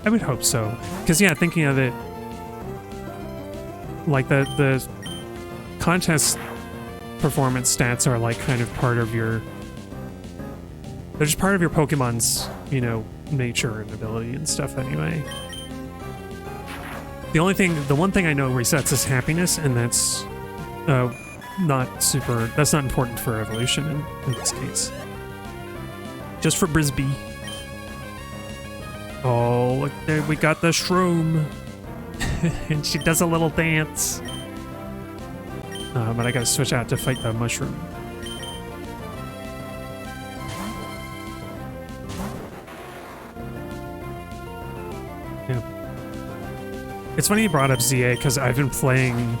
I would hope so. Because yeah, thinking of it, like the contest performance stats are like kind of part of your... They're just part of your Pokemon's, you know, nature and ability and stuff anyway. The one thing I know resets is happiness, and that's that's not important for evolution in this case. Just for Brisby. Oh, look there, we got the Shroom. And she does a little dance. But I gotta switch out to fight the Mushroom. Yeah. It's funny you brought up ZA, because I've been playing...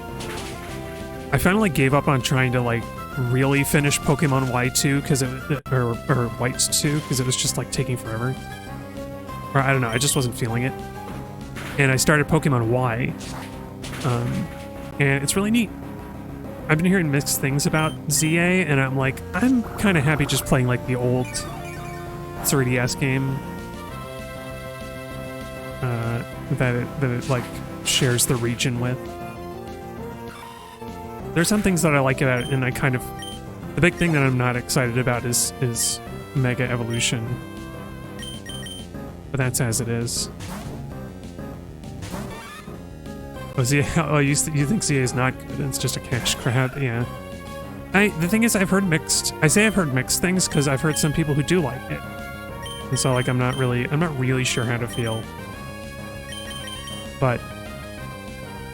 I finally gave up on trying to, like, really finish Pokemon Y2, because or Whites 2, because it was just, like, taking forever. Or, I don't know, I just wasn't feeling it. And I started Pokemon Y. And it's really neat. I've been hearing mixed things about ZA, and I'm like, I'm kind of happy just playing, like, the old 3DS game. That it like shares the region with. There's some things that I like about it, and I kind of... The big thing that I'm not excited about is Mega Evolution. But that's as it is. Oh, ZA, oh you think ZA is not good, it's just a cash grab? Yeah. The thing is, I've heard mixed... I say I've heard mixed things, because I've heard some people who do like it. And so like I'm not really sure how to feel. But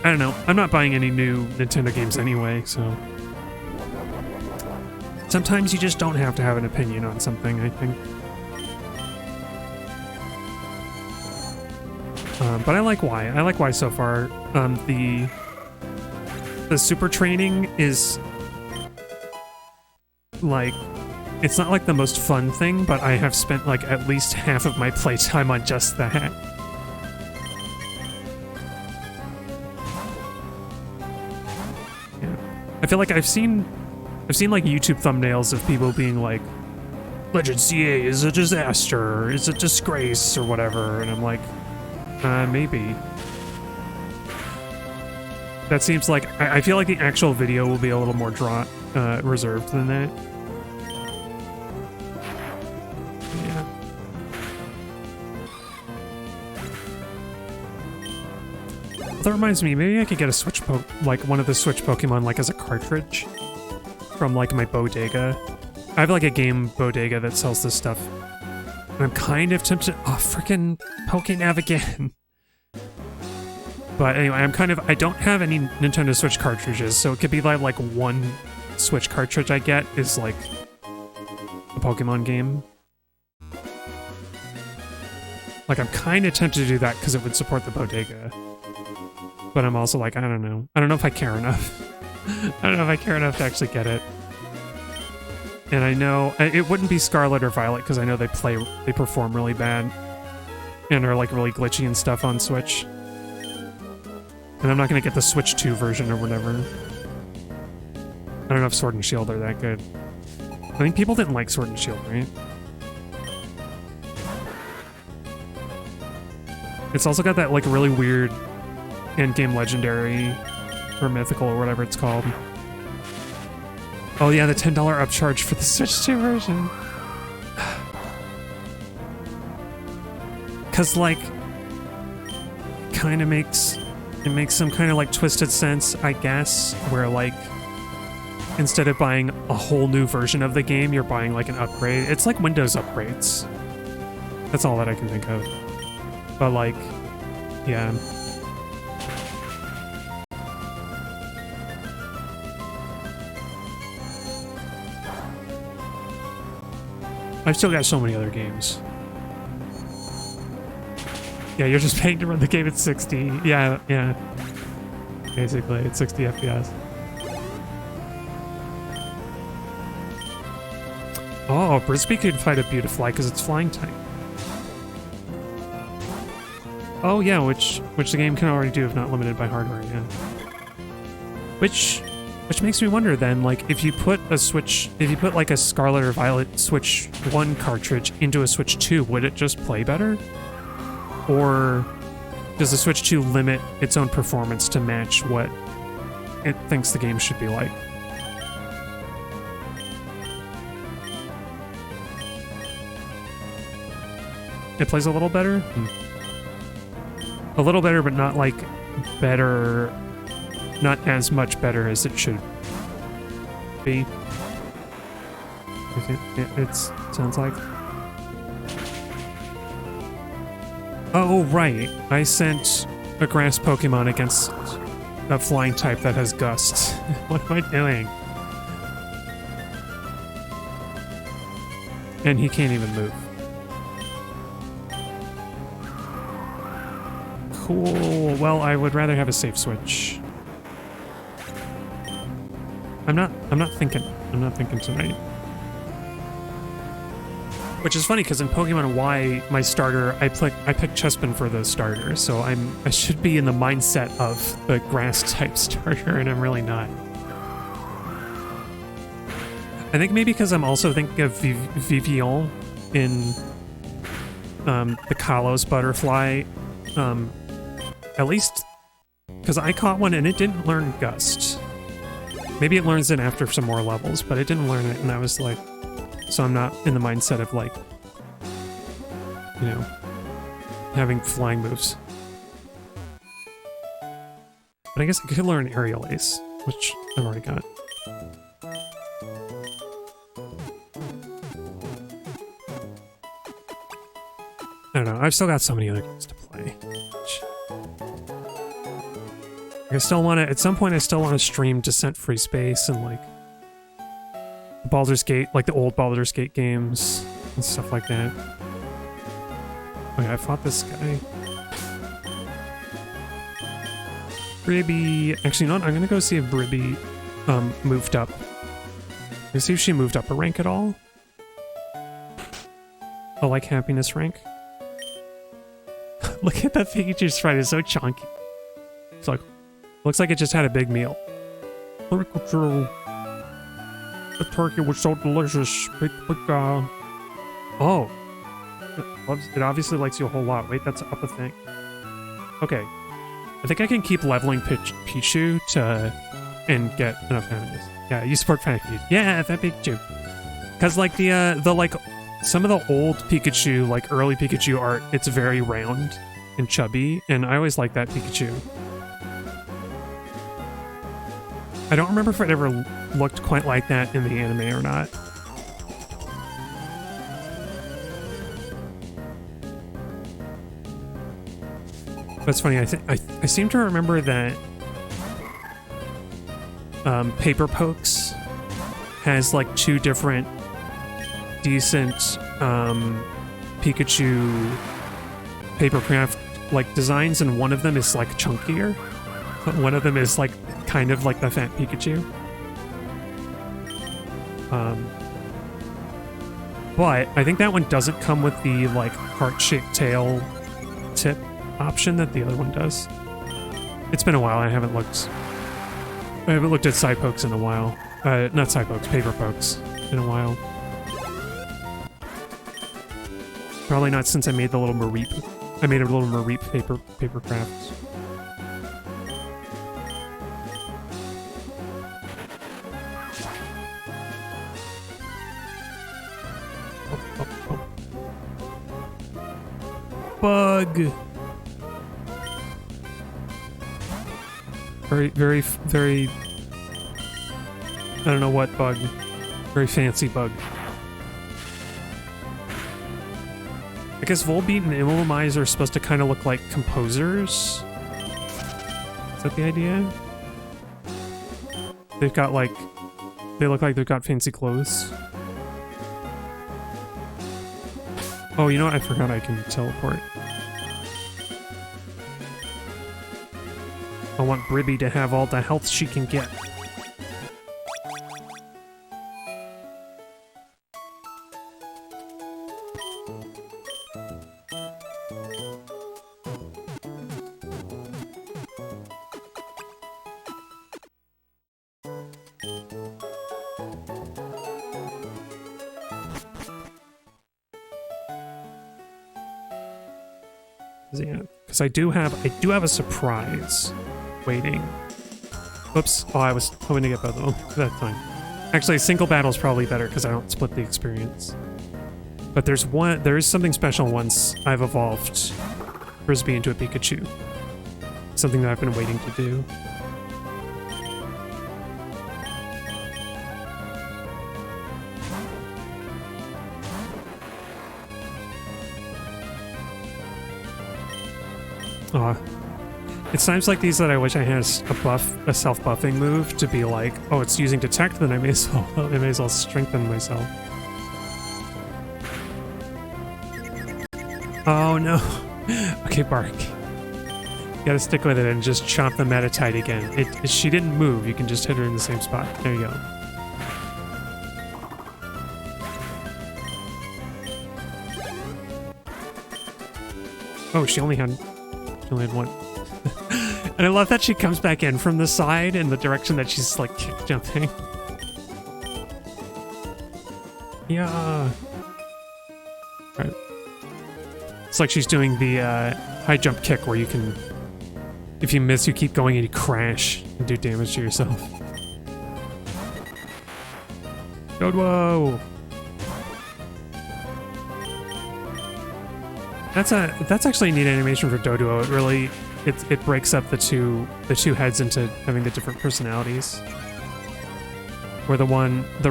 I don't know. I'm not buying any new Nintendo games anyway, so sometimes you just don't have to have an opinion on something, I think. But I like Y. I like Y so far. The super training is like, it's not like the most fun thing, but I have spent like at least half of my playtime on just that. Yeah. I feel like I've seen like YouTube thumbnails of people being like, Legend CA is a disaster, it's a disgrace, or whatever, and I'm like, maybe. That seems like, I feel like the actual video will be a little more reserved than that. Yeah. That reminds me, maybe I could get a Switch like one of the Switch Pokemon like as a cartridge from like my bodega. I have like a game bodega that sells this stuff. And I'm kind of tempted. Oh, freaking Pokénav again. But anyway, I don't have any Nintendo Switch cartridges, so it could be like one Switch cartridge I get is like a Pokemon game. Like I'm kind of tempted to do that because it would support the bodega. But I'm also like, I don't know. I don't know if I care enough. I don't know if I care enough to actually get it. And I know it wouldn't be Scarlet or Violet because I know they perform really bad and are like really glitchy and stuff on Switch. And I'm not gonna get the Switch 2 version or whatever. I don't know if Sword and Shield are that good. I think people didn't like Sword and Shield, right? It's also got that like really weird endgame legendary or mythical or whatever it's called. Oh yeah, the $10 upcharge for the Switch 2 version. Cause like, it makes some kind of like twisted sense, I guess, where like, instead of buying a whole new version of the game, you're buying like an upgrade. It's like Windows upgrades. That's all that I can think of. But like, yeah. I've still got so many other games. Yeah, you're just paying to run the game at 60. Yeah. Basically, it's 60 FPS. Oh, Brisby could fight a Beautifly because it's flying type. Oh yeah, which the game can already do if not limited by hardware, yeah. Which makes me wonder then, like, if you put like a Scarlet or Violet Switch 1 cartridge into a Switch 2, would it just play better? Or does the Switch 2 limit its own performance to match what it thinks the game should be like? It plays a little better? A little better, but not like better, not as much better as it should be. It sounds like. Oh, right. I sent a grass Pokemon against a flying type that has Gust. What am I doing? And he can't even move. Cool. Well, I would rather have a safe switch. I'm not thinking tonight. Which is funny because in Pokemon Y, my starter, I picked Chespin for the starter, so I should be in the mindset of the grass type starter, and I'm really not. I think maybe because I'm also thinking of Vivillon in the Kalos butterfly. At least because I caught one and it didn't learn Gust. Maybe it learns it after some more levels, but it didn't learn it, and I was like, so I'm not in the mindset of like, you know, having flying moves. But I guess I could learn Aerial Ace, which I've already got. know. I've still got so many other games to play. I still want to, at some point I still want to stream Descent Free Space and like Baldur's Gate, like the old Baldur's Gate games and stuff like that. Oh yeah, I fought this guy. Bribby, actually not, I'm gonna go see if Bribby moved up. Let's see if she moved up a rank at all. Oh, like happiness rank. Look at that Pikachu sprite, it's so chunky. It's like, looks like it just had a big meal. Pikachu. The turkey was so delicious. Oh. It obviously likes you a whole lot. Wait, that's up a thing. Okay. I think I can keep leveling Pichu to and get enough happiness. Yeah, you support Fat Pikachu. Yeah, Fat Pikachu. Because like the like some of the old Pikachu, like early Pikachu art, it's very round and chubby, and I always like that Pikachu. I don't remember if it ever looked quite like that in the anime or not. That's funny. I seem to remember that Paper Pokes has like two different decent Pikachu papercraft like designs, and one of them is like chunkier. One of them is like kind of like the Fat Pikachu. But I think that one doesn't come with the like heart-shaped tail tip option that the other one does. It's been a while. I haven't looked at Psypokes in a while. Not Psypokes, Paper Pokes in a while. Probably not since I made the little Mareep. I made a little Mareep papercraft. Bug. Very, I don't know what bug. Very fancy bug. I guess Volbeat and Immobilize are supposed to kind of look like composers. Is that the idea? They've got like, they look like they've got fancy clothes. Oh, you know what? I forgot I can teleport. I want Bribby to have all the health she can get. Yeah, because I do have a surprise waiting. Whoops! Oh, I was hoping to get both of them that time. Actually, single battle is probably better because I don't split the experience. But there is something special once I've evolved Frisbee into a Pikachu. Something that I've been waiting to do. It's times like these that I wish I had a self-buffing move to be like, oh, it's using detect, then I may as well strengthen myself. Oh no. Okay, Bark. You gotta stick with it and just chop the Metatite again. She didn't move, you can just hit her in the same spot. There you go. Oh, she only had one. And I love that she comes back in from the side in the direction that she's like kick jumping. Yeah. Right. It's like she's doing the high jump kick where you can, if you miss, you keep going and you crash and do damage to yourself. Doduo! That's actually a neat animation for Doduo. It really it breaks up the two heads into having the different personalities. Where the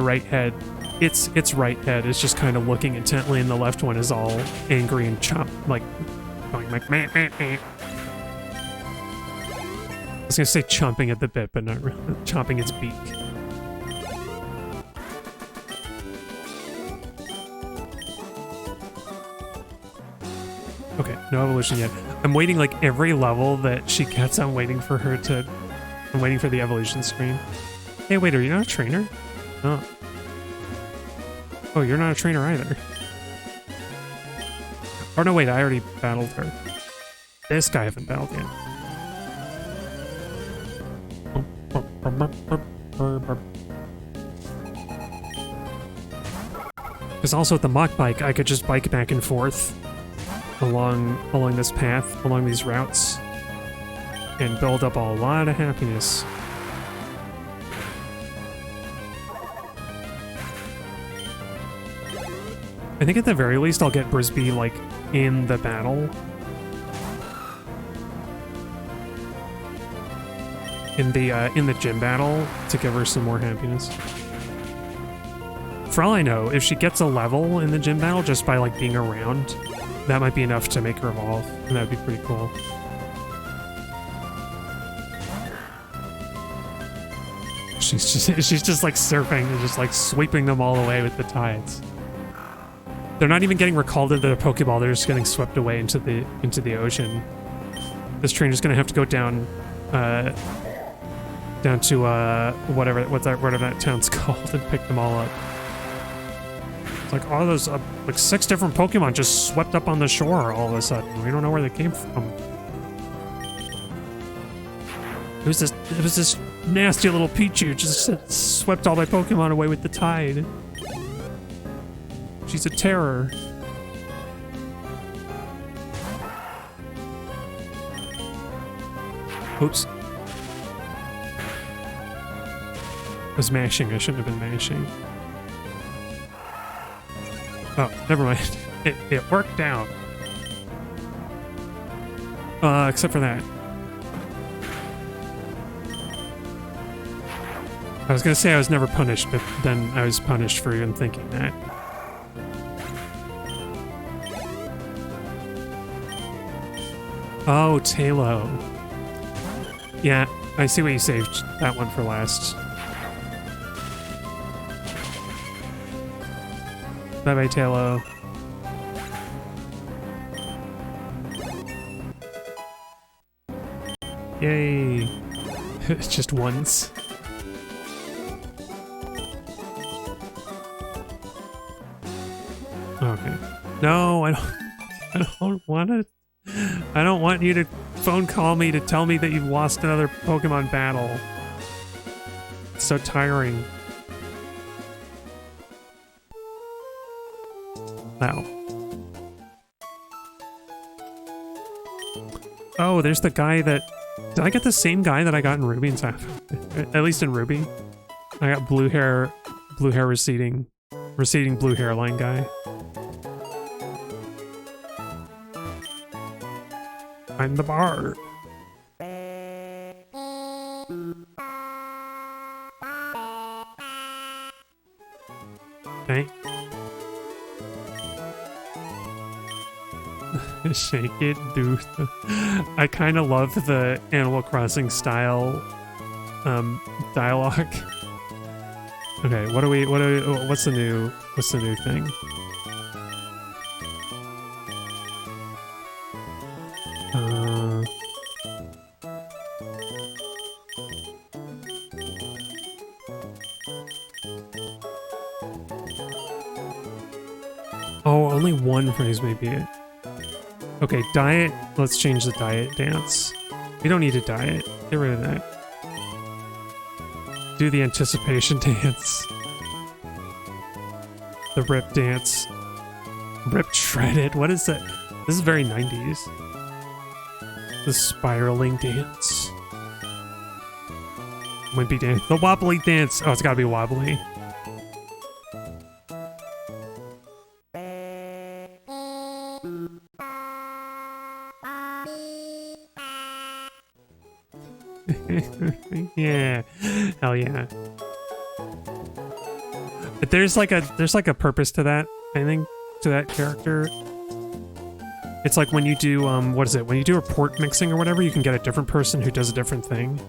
right head its right head is just kind of looking intently, and the left one is all angry and going like meh, meh, meh. I was gonna say chomping at the bit, but not really. Chomping its beak. Okay, no evolution yet. I'm waiting like every level that she gets. I'm waiting for the evolution screen. Hey, wait, are you not a trainer? Oh. Oh, you're not a trainer either. Oh, no, wait, I already battled her. This guy I haven't battled yet. Because also with the mock bike, I could just bike back and forth along this path, along these routes, and build up a lot of happiness. I think at the very least I'll get Brisbee, like, in the battle. In the gym battle to give her some more happiness. For all I know, if she gets a level in the gym battle just by, like, being around, that might be enough to make her evolve, and that would be pretty cool. She's just like surfing and just like sweeping them all away with the tides. They're not even getting recalled into their Pokeball, they're just getting swept away into the ocean. This trainer's gonna have to go down to whatever that town's called and pick them all up. It's like all those like 6 different Pokemon just swept up on the shore all of a sudden. We don't know where they came from. It was this nasty little Pichu just swept all my Pokemon away with the tide. She's a terror. Oops. I was mashing. I shouldn't have been mashing. Oh, never mind. It worked out. Except for that. I was gonna say I was never punished, but then I was punished for even thinking that. Oh, Talo. Yeah, I see why you saved that one for last. Bye-bye, Talo. Yay. Just once. Okay. No, I don't want to. I don't want you to phone call me to tell me that you've lost another Pokemon battle. It's so tiring. Wow. Oh, there's the guy that... Did I get the same guy that I got in Ruby and Sapphire? At least in Ruby. I got blue hair receding blue hairline guy. I'm the bar. Okay. Shake it, dude. I kind of love the Animal Crossing style dialogue. Okay, what's the new thing? Oh, only one phrase may be it. Okay, diet. Let's change the diet dance. We don't need a diet. Get rid of that. Do the anticipation dance. The rip dance. Ripped shredded. What is that? This is very 90s. The spiraling dance. Wimpy dance. The wobbly dance. Oh, it's gotta be wobbly. Yeah. Hell yeah. But there's like a purpose to that, I think, to that character. It's like when you do, what is it? When you do report mixing or whatever, you can get a different person who does a different thing.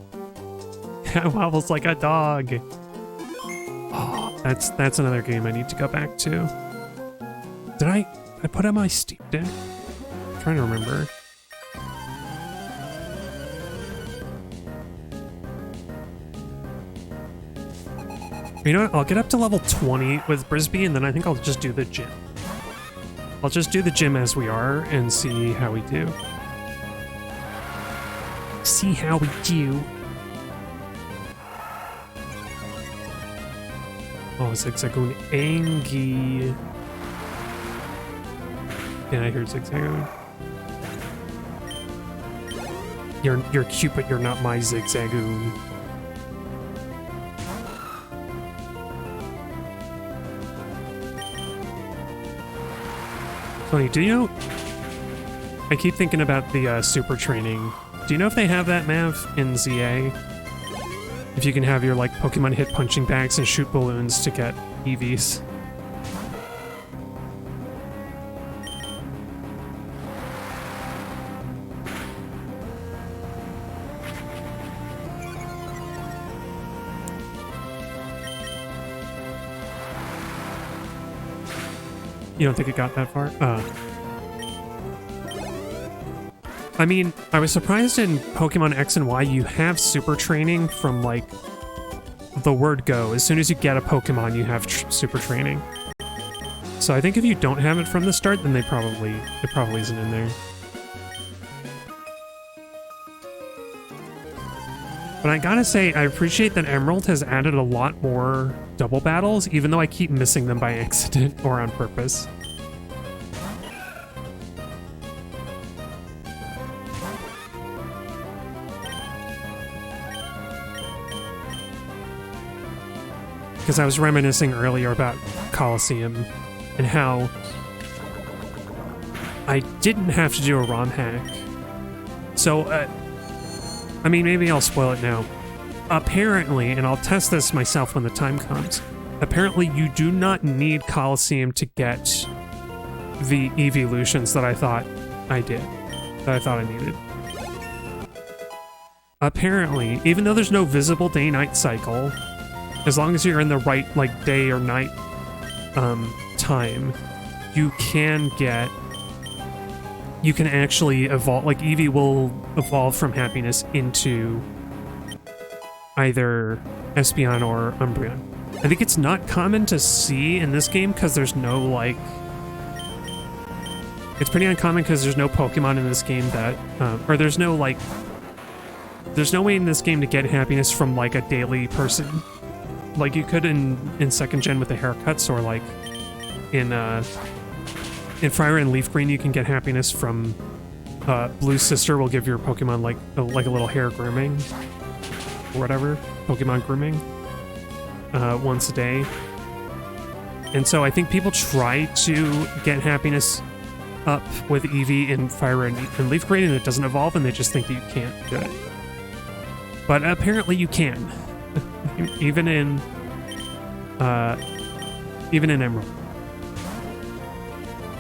Waffle's like a dog. Oh, that's another game I need to go back to. Did I put on my Steam Deck? I'm trying to remember. You know what? I'll get up to level 20 with Brisbee, and then I think I'll just do the gym. I'll just do the gym as we are and see how we do. See how we do. Oh, Zigzagoon Angie. Yeah, I hear Zigzagoon. You're cute, but you're not my Zigzagoon. Funny, do you know? I keep thinking about the super training. Do you know if they have that, Mav, in ZA? If you can have your like Pokemon hit punching bags and shoot balloons to get EVs. You don't think it got that far? I mean, I was surprised in Pokemon X and Y you have super training from, like, the word go. As soon as you get a Pokemon, you have super training. So I think if you don't have it from the start, then it probably isn't in there. But I gotta say, I appreciate that Emerald has added a lot more double battles, even though I keep missing them by accident or on purpose. Because I was reminiscing earlier about Coliseum and how I didn't have to do a ROM hack. So, I mean, maybe I'll spoil it now. Apparently, and I'll test this myself when the time comes, apparently you do not need Coliseum to get the evolutions that I thought I did, that I thought I needed. Apparently, even though there's no visible day-night cycle, as long as you're in the right, like, day or night time, you can actually evolve, like, Eevee will evolve from Happiness into either Espeon or Umbreon. I think it's not common to see in this game because there's no, like... It's pretty uncommon because there's no Pokemon in this game that... or there's no, like... There's no way in this game to get Happiness from, like, a daily person. Like you could in second gen with the haircuts, or like in Fire and Leaf Green, you can get Happiness from Blue Sister will give your Pokemon like a little hair grooming or whatever, Pokemon grooming once a day. And so I think people try to get Happiness up with Eevee in Fire and Leaf Green, and it doesn't evolve, and they just think that you can't do it. But apparently you can. Even in Emerald.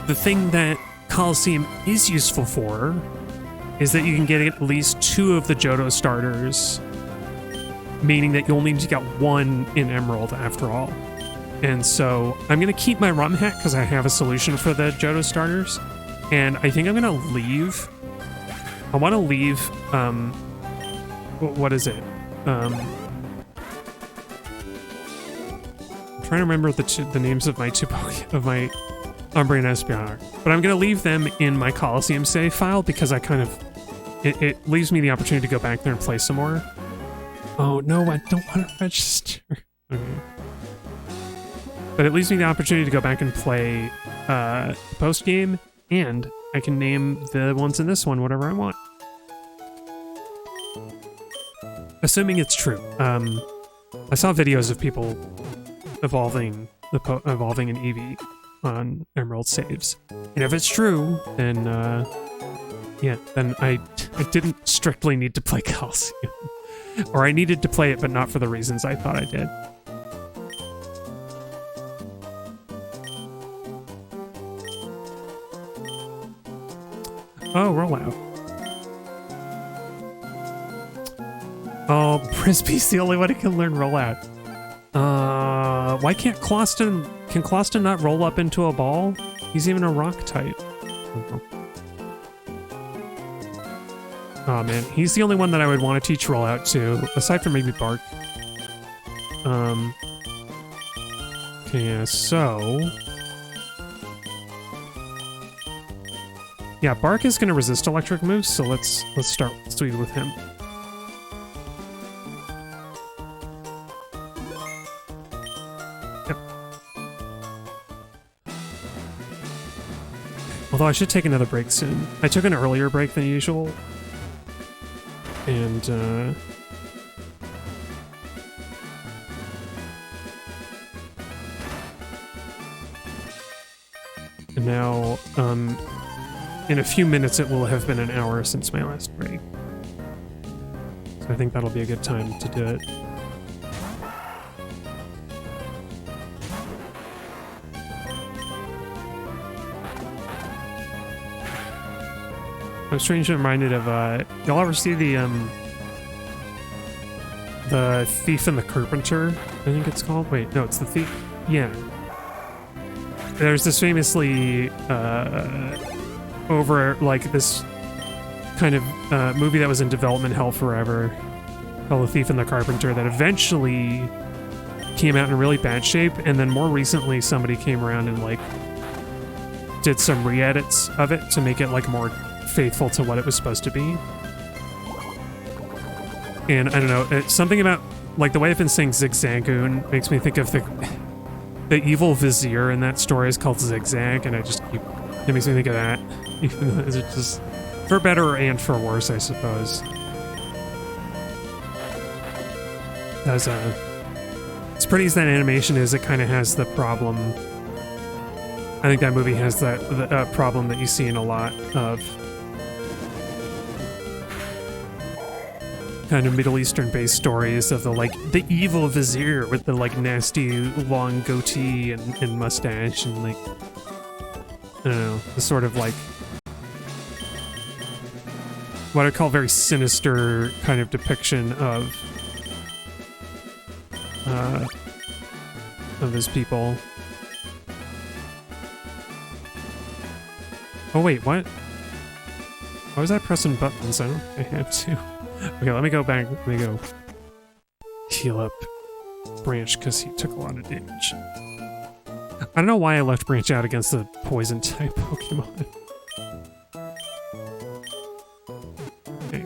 The thing that Coliseum is useful for is that you can get at least 2 of the Johto starters, meaning that you only need to get 1 in Emerald after all. And so I'm going to keep my ROM hack because I have a solution for the Johto starters, and I think I'm going to leave. I want to leave. What is it? I'm trying to remember the names of my Umbreon and Espeon are. But I'm going to leave them in my Coliseum save file because I kind of... It leaves me the opportunity to go back there and play some more. Oh, no, I don't want to register. Okay. But it leaves me the opportunity to go back and play post-game, and I can name the ones in this one whatever I want. Assuming it's true. I saw videos of people evolving an Eevee on Emerald saves, and if it's true, then yeah, then I didn't strictly need to play Coliseum, or I needed to play it, but not for the reasons I thought I did. Oh, rollout. Oh, Frisbee's the only one who can learn rollout. Why can't Closton... Can Closton not roll up into a ball? He's even a rock type. Oh man, he's the only one that I would want to teach rollout to, aside from maybe Bark. Okay, yeah, so... Yeah, Bark is gonna resist electric moves, so let's start with him. Yep. Although I should take another break soon. I took an earlier break than usual. And now, in a few minutes it will have been an hour since my last break. So I think that'll be a good time to do it. I'm strangely reminded of, y'all ever see the Thief and the Carpenter, I think it's called? Wait, no, it's the Thief. Yeah. There's this famously, over, like, this kind of, movie that was in development hell forever, called The Thief and the Carpenter, that eventually came out in really bad shape, and then more recently somebody came around and, like, did some re-edits of it to make it, like, more faithful to what it was supposed to be. And I don't know, it's something about, like, the way I've been saying Zigzagoon makes me think of the evil vizier in that story is called Zigzag, and it makes me think of that. Even though it's just, for better and for worse, I suppose. As pretty as that animation is, it kind of has the problem. I think that movie has that problem that you see in a lot of kind of Middle Eastern based stories of the evil vizier with the like nasty long goatee and mustache and like, I don't know, the sort of like what I call very sinister kind of depiction of his people. Oh wait, what? Why was I pressing buttons? I don't think I had to. Okay, let me go back. Let me go heal up Branch because he took a lot of damage. I don't know why I left Branch out against the poison type Pokemon. Okay.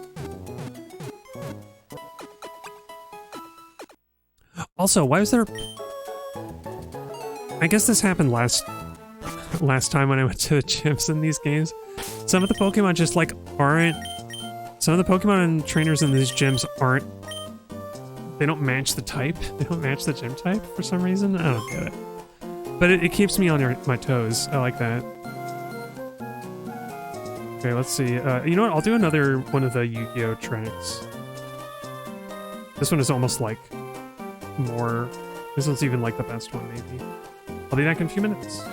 Also, why was there... I guess this happened last time when I went to the gyms in these games. Some of the Pokemon just like aren't... Some of the Pokemon and trainers in these gyms aren't... They don't match the type. They don't match the gym type for some reason. I don't get it. But it keeps me on my toes. I like that. Okay, let's see. You know what? I'll do another one of the Yu-Gi-Oh! Tracks. This one is almost like more... This one's even like the best one, maybe. I'll be back in a few minutes.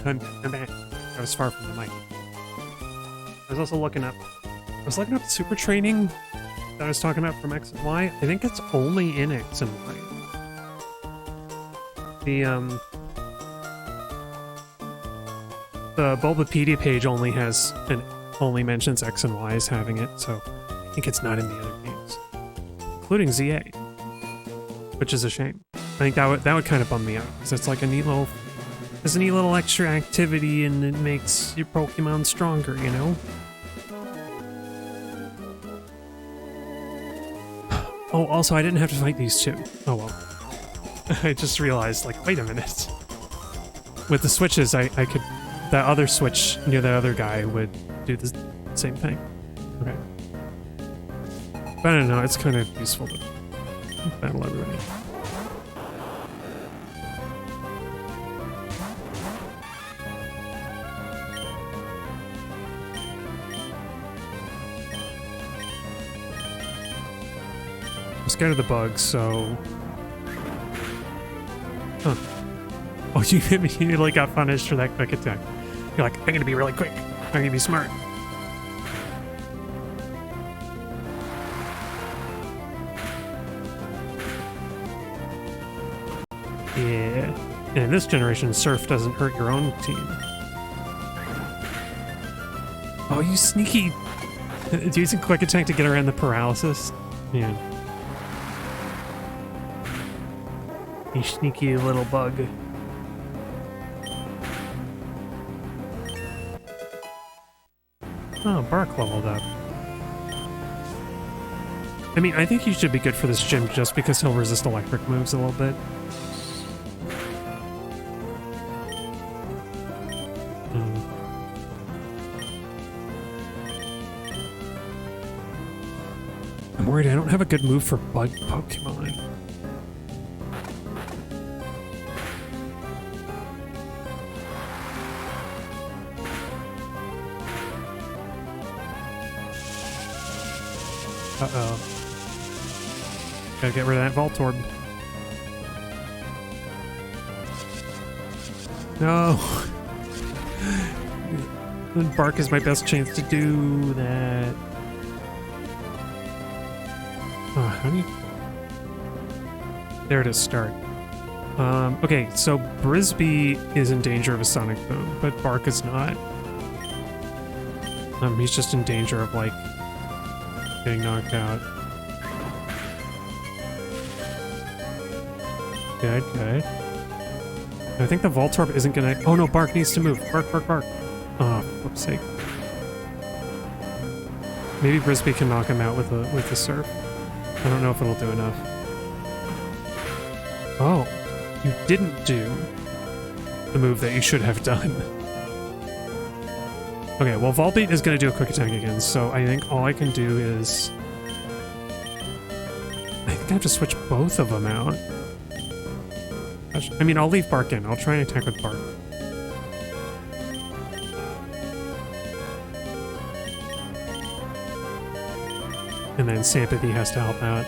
I'm back. I was far from the mic. I was also looking up. I was looking up super training that I was talking about from X and Y. I think it's only in X and Y. The Bulbapedia page only only mentions X and Y as having it, so I think it's not in the other games, including ZA, which is a shame. I think that would kind of bum me out because it's like there's a neat little extra activity and it makes your Pokemon stronger, you know? Oh, also, I didn't have to fight these two. Oh well. I just realized, like, wait a minute. With the switches, I could... That other switch near the other guy would do the same thing. Okay. But I don't know, it's kind of useful to battle everybody. I'm scared of the bugs, so... Huh. Oh, you immediately got punished for that quick attack. You're like, I'm gonna be really quick. I'm gonna be smart. Yeah. And in this generation, Surf doesn't hurt your own team. Oh, you sneaky... Using quick attack to get around the paralysis? Yeah. You sneaky little bug. Oh, Bark leveled up. I mean, I think he should be good for this gym just because he'll resist electric moves a little bit. I'm worried I don't have a good move for bug Pokemon. Uh-oh. Gotta get rid of that Voltorb. No! Bark is my best chance to do that. Oh, how do you... There it is, start. Okay, so Brisbee is in danger of a Sonic Boom, but Bark is not. He's just in danger of, like, getting knocked out. Good, good. I think the Voltorb isn't gonna... Oh no, Bark needs to move. Bark, Bark, Bark. Oh, for flip's sake. Maybe Brisbee can knock him out with the Surf. I don't know if it'll do enough. Oh, you didn't do the move that you should have done. Okay, well, Volbeat is going to do a quick attack again, so I think all I can do is... I think I have to switch both of them out. I mean, I'll leave Bark in. I'll try and attack with Bark. And then Sympathy has to help out.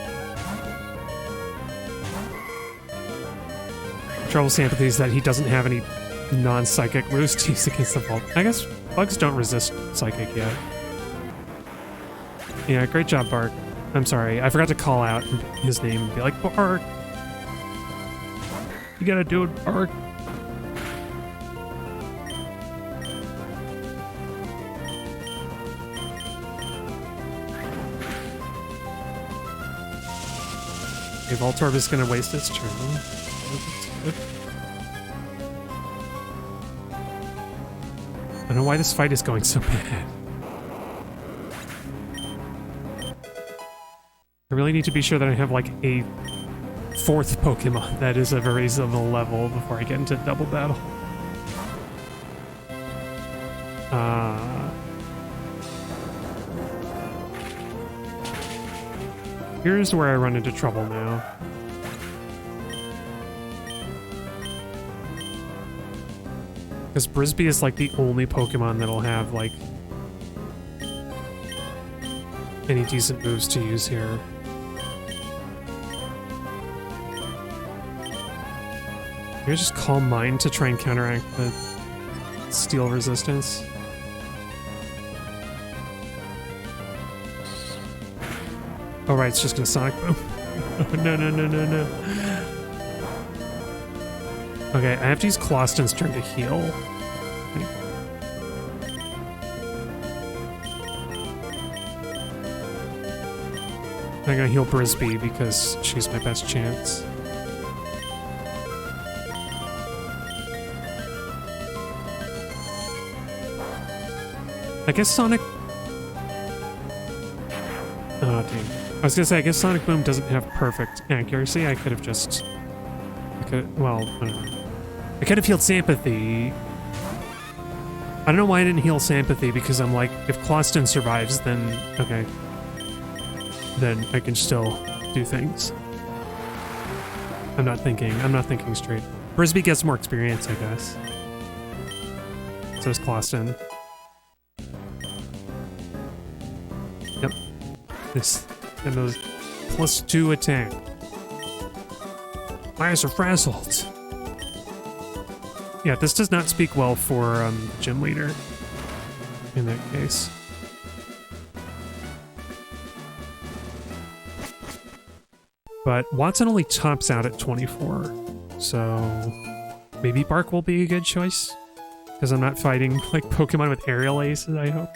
Trouble Sympathy is that he doesn't have any non-psychic moves to use against the Volt. I guess bugs don't resist psychic yet. Yeah, great job, Bark. I'm sorry, I forgot to call out his name and be like, Bark! You gotta do it, Bark! Okay, Voltorb is gonna waste its turn. That's good. I don't know why this fight is going so bad. I really need to be sure that I have like a fourth Pokemon that is of a reasonable level before I get into double battle. Here's where I run into trouble now. Because Brisbee is like the only Pokemon that'll have like any decent moves to use here. Maybe just Calm Mind to try and counteract steel resistance. Oh right, it's just gonna Sonic Boom. No, no, no, no, no. Okay, I have to use Closton's turn to heal. I'm gonna heal Brisby because she's my best chance. I guess Sonic... Oh, dang. I was gonna say, I guess Sonic Boom doesn't have perfect accuracy. I could have just... well, I don't know. I could have healed Sympathy. I don't know why I didn't heal Sympathy, because I'm like, if Closton survives, then... okay. Then I can still do things. I'm not thinking straight. Brisby gets more experience, I guess. So does Closton. Yep. This and those +2 attack. Eyes are frazzled. Yeah, this does not speak well for gym leader in that case. But Wattson only tops out at 24, so maybe Bark will be a good choice. Because I'm not fighting like Pokemon with aerial aces, I hope.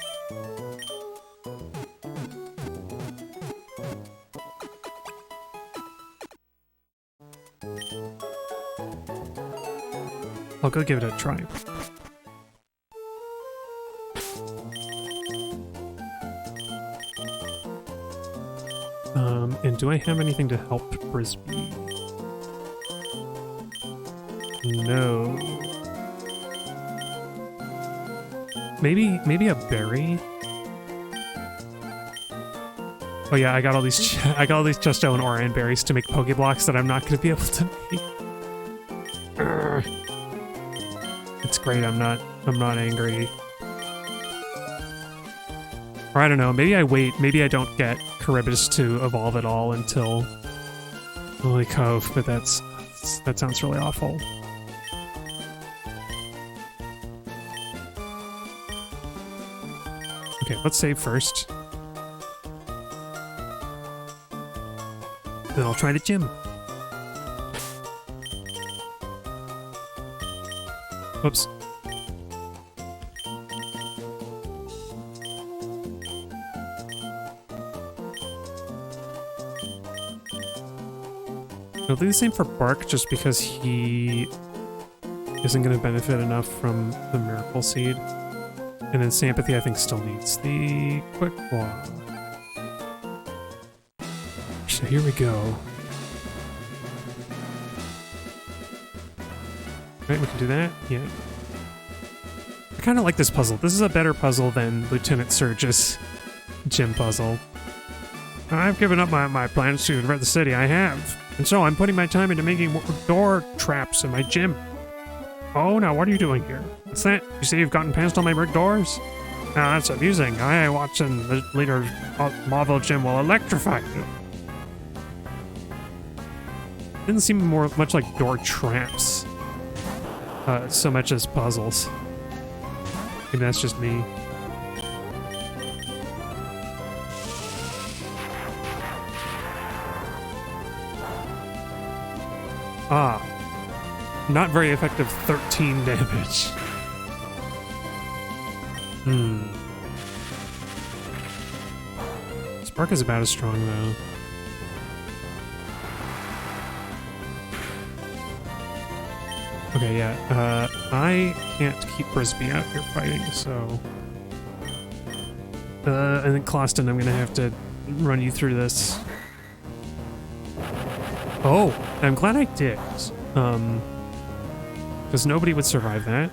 I'll go give it a try. And do I have anything to help Brisby? No. Maybe a berry? Oh yeah, I got all these Justo and Oran berries to make Pokeblocks that I'm not going to be able to make. It's great, I'm not angry. Or I don't know, maybe I wait, maybe I don't get Charybdis to evolve at all until Lily Cove, but that sounds really awful. Okay, let's save first. Then I'll try the gym. Whoops. I'll do the same for Bark just because he isn't going to benefit enough from the Miracle Seed. And then Sympathy, I think, still needs the Quick Claw. So here we go. Right, we can do that? Yeah. I kind of like this puzzle. This is a better puzzle than Lieutenant Surge's gym puzzle. I've given up my plans to convert the city, I have. And so I'm putting my time into making door traps in my gym. Oh, now what are you doing here? What's that? You say you've gotten past all my brick doors? Now that's amusing. I, Wattson, the leader of Mauville gym, will electrify you. Didn't seem much like door traps. So much as puzzles. Maybe that's just me. Ah. Not very effective 13 damage. Spark is about as strong, though. Okay, yeah. I can't keep Brisby out here fighting, so... I think Closton, I'm gonna have to run you through this. Oh! I'm glad I did. Because nobody would survive that.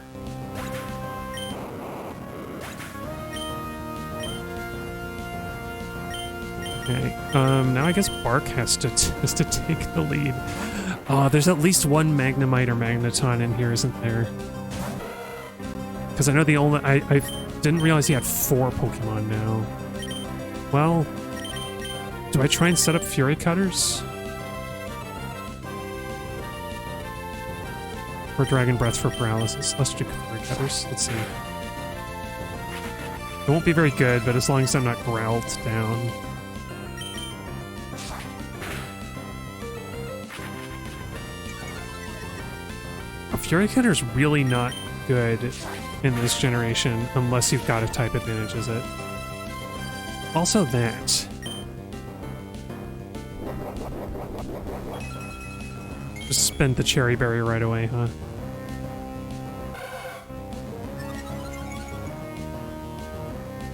Okay, now I guess Bark has to take the lead. There's at least one Magnemite or Magneton in here, isn't there? Because I know the only... I didn't realize he had 4 Pokemon now. Well... Do I try and set up Fury Cutters? Or Dragon Breath for paralysis. Let's do Fury Cutters. Let's see. It won't be very good, but as long as I'm not growled down. A Fury Cutter is really not good in this generation unless you've got a type advantage, is it? Also that. Just spend the Cherry Berry right away, huh?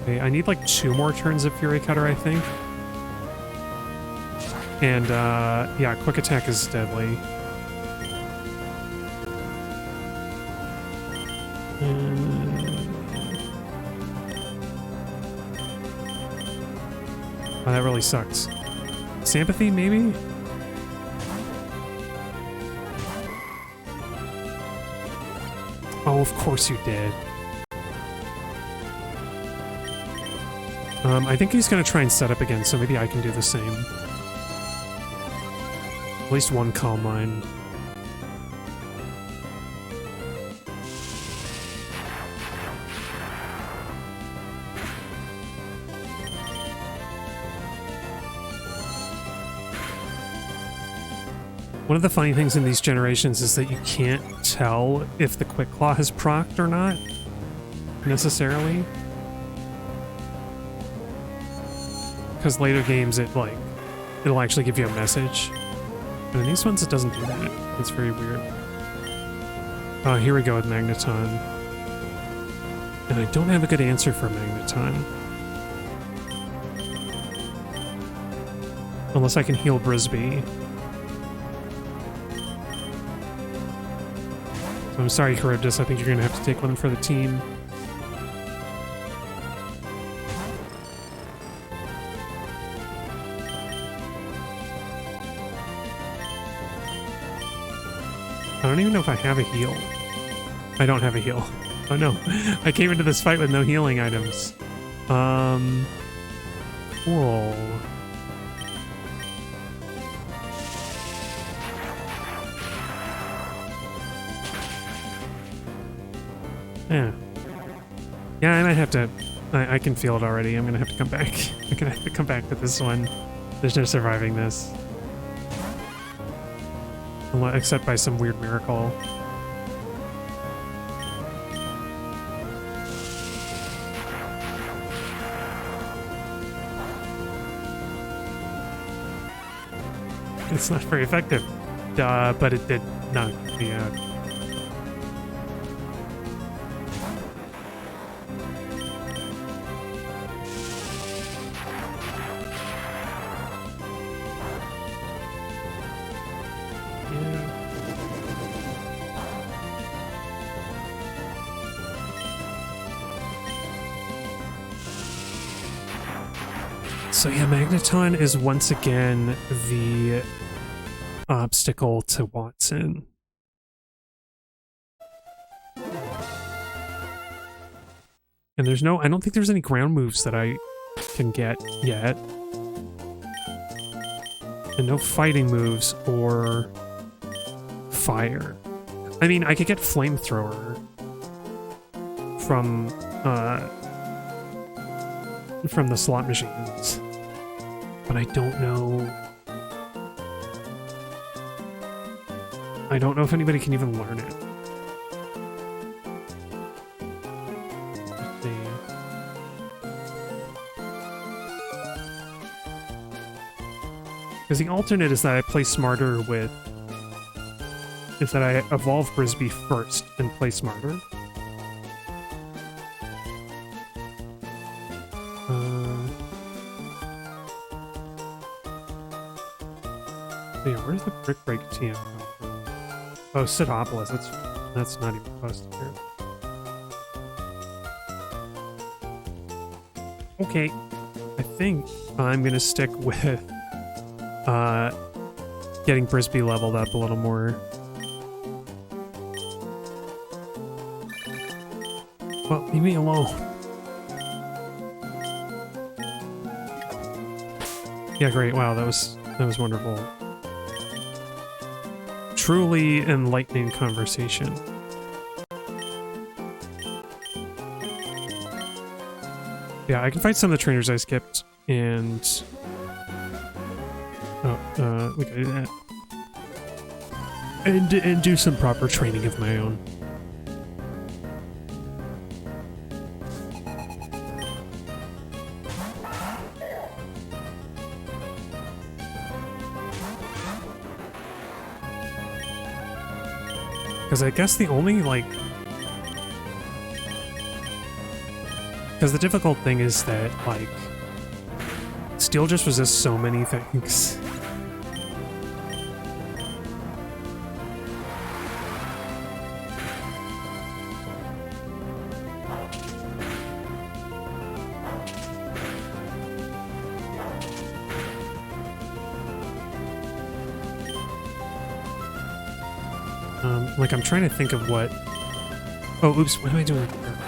Okay, I need like 2 more turns of Fury Cutter, I think. And, yeah, Quick Attack is deadly. Oh, that really sucks. Sympathy, maybe? Oh, of course you did. I think he's gonna try and set up again, so maybe I can do the same. At least one Calm Mind. One of the funny things in these generations is that you can't tell if the Quick Claw has procced or not, necessarily. Because later games, it'll actually give you a message. But in these ones, it doesn't do that. It's very weird. Here we go with Magneton. And I don't have a good answer for Magneton. Unless I can heal Brisby. So I'm sorry, Charybdis, I think you're going to have to take one for the team. I don't even know if I have a heal. I don't have a heal. Oh no, I came into this fight with no healing items. Cool. Yeah. Yeah, I might have to... I can feel it already. I'm gonna have to come back. I'm gonna have to come back to this one. There's no surviving this. Except by some weird miracle. It's not very effective. But it did knock me out. So yeah, Magneton is once again the obstacle to Wattson. And there's no, I don't think there's any ground moves that I can get yet. And no fighting moves or fire. I mean, I could get Flamethrower from the slot machines. But I don't know. I don't know if anybody can even learn it. Let's see. Because the alternate is that I play smarter with... is that I evolve Brisby first and play smarter. Yeah, where's the Brick Break TM come from? Oh, Sidopolis. That's not even close to here. Okay, I think I'm gonna stick with getting Brisby leveled up a little more. Well, leave me alone. Yeah, great. Wow, that was wonderful. truly enlightening conversation. Yeah, I can fight some of the trainers I skipped, and we can do that, and do some proper training of my own. Because I guess the only, like... Because the difficult thing is that, like... Steel just resists so many things. Like, I'm trying to think of what... Oh, oops, what am I doing here?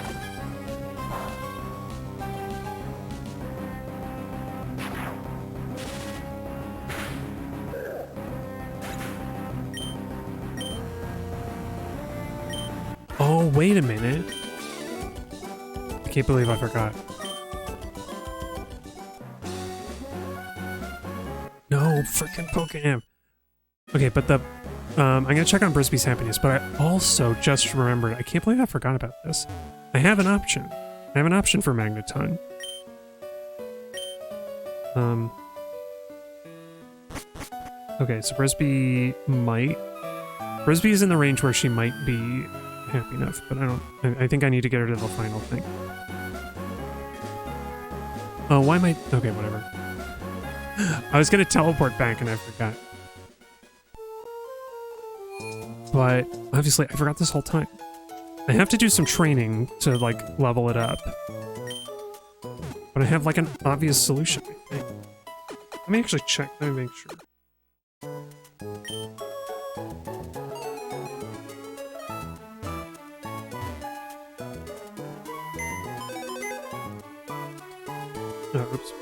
Oh, wait a minute. I can't believe I forgot. No, freaking Pokemon. Okay, but the... I'm gonna check on Brisby's happiness, but I also just remembered, I can't believe I forgot about this. I have an option. I have an option for Magneton. Okay, so Brisby might... Brisby is in the range where she might be happy enough, but I think I need to get her to the final thing. Oh, why am I... Okay, whatever. I was gonna teleport back and I forgot. But obviously, I forgot this whole time. I have to do some training to, like, level it up. But I have, like, an obvious solution, I think. Let me actually check. Let me make sure. Oh, oops.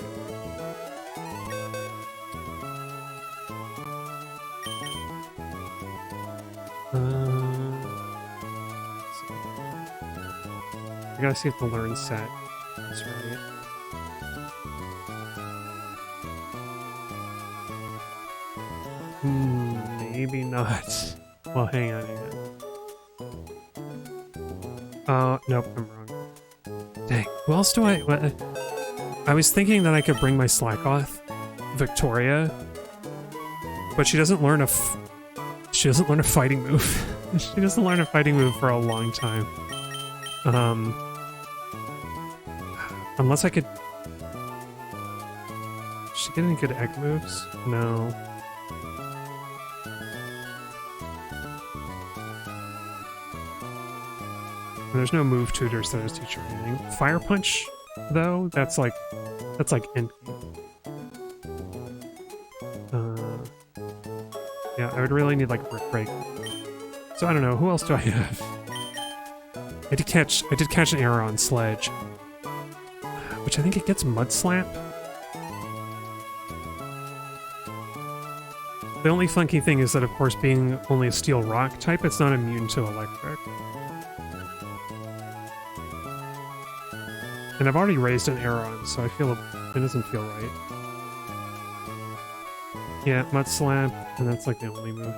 I gotta see if the learn set is right. Maybe not. Well, hang on. Oh, nope, I'm wrong. Dang. Who else do I... What? I was thinking that I could bring my Slackoth, Victoria, but she doesn't learn a fighting move. She doesn't learn a fighting move for a long time. Unless I could... Does she get any good egg moves? No. There's no move tutors that just teach her anything. Fire Punch, though, that's like end game. Yeah, I would really need like Brick Break. So I don't know, who else do I have? I did catch an error on Sledge, which I think it gets Mud Slap. The only funky thing is that, of course, being only a Steel Rock type, it's not immune to Electric. And I've already raised an Aeron, so I feel it doesn't feel right. Yeah, Mud Slap, and that's like the only move.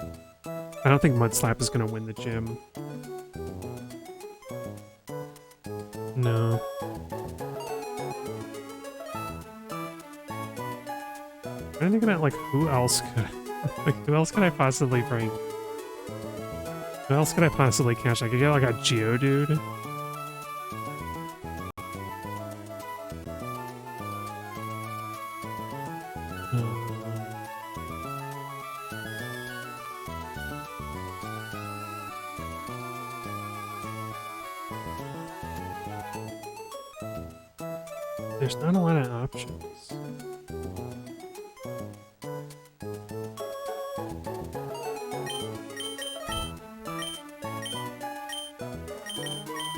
I don't think Mud Slap is going to win the gym. No. I'm thinking about, like, who else could... like, who else could I possibly bring? Who else could I possibly catch? I could get, like, a Geodude. There's not a lot of options.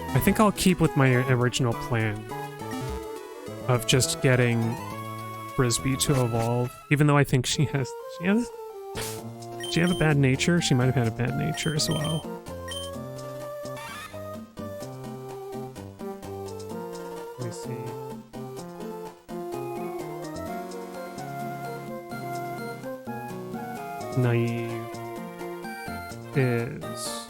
I think I'll keep with my original plan of just getting Brisby to evolve, even though I think she has she have a bad nature? She might have had a bad nature as well. Let me see. Naive is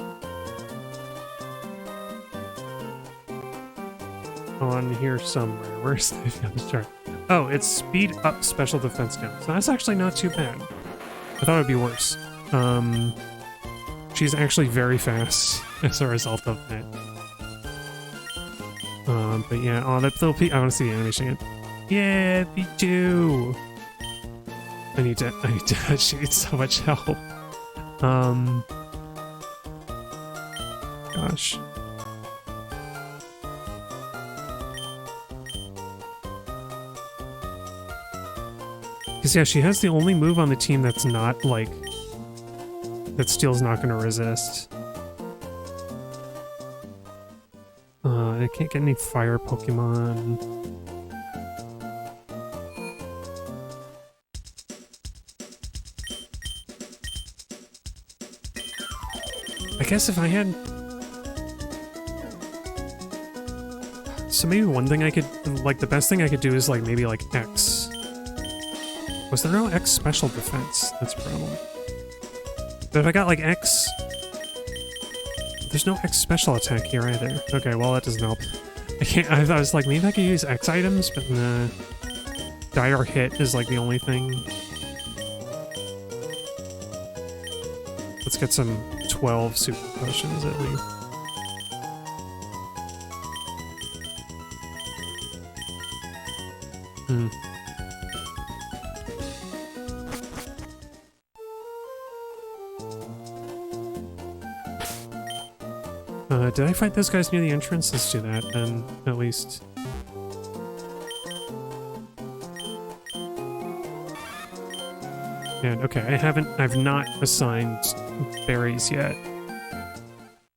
on here somewhere. Where's the chart? Oh, it's speed up, special defense down. So that's actually not too bad. I thought it'd be worse. She's actually very fast as a result of that. But yeah, oh, that little I want to see the animation again. Yeah, me too. I need to, she needs so much help. Gosh. Because yeah, she has the only move on the team that's not, like, that Steel's not going to resist. I can't get any fire Pokemon. I guess if I had... So maybe one thing I could... Like, the best thing I could do is, like, maybe, like, X. Was there no X special defense? That's a problem. But if I got, like, X... There's no X special attack here either. Okay, well, that doesn't help. I can't... I was like, maybe I could use X items, but nah. Dire hit is, like, the only thing. Let's get some 12 super potions at least. Did I fight those guys near the entrance? Let's do that then, at least. And okay, I've not assigned berries yet.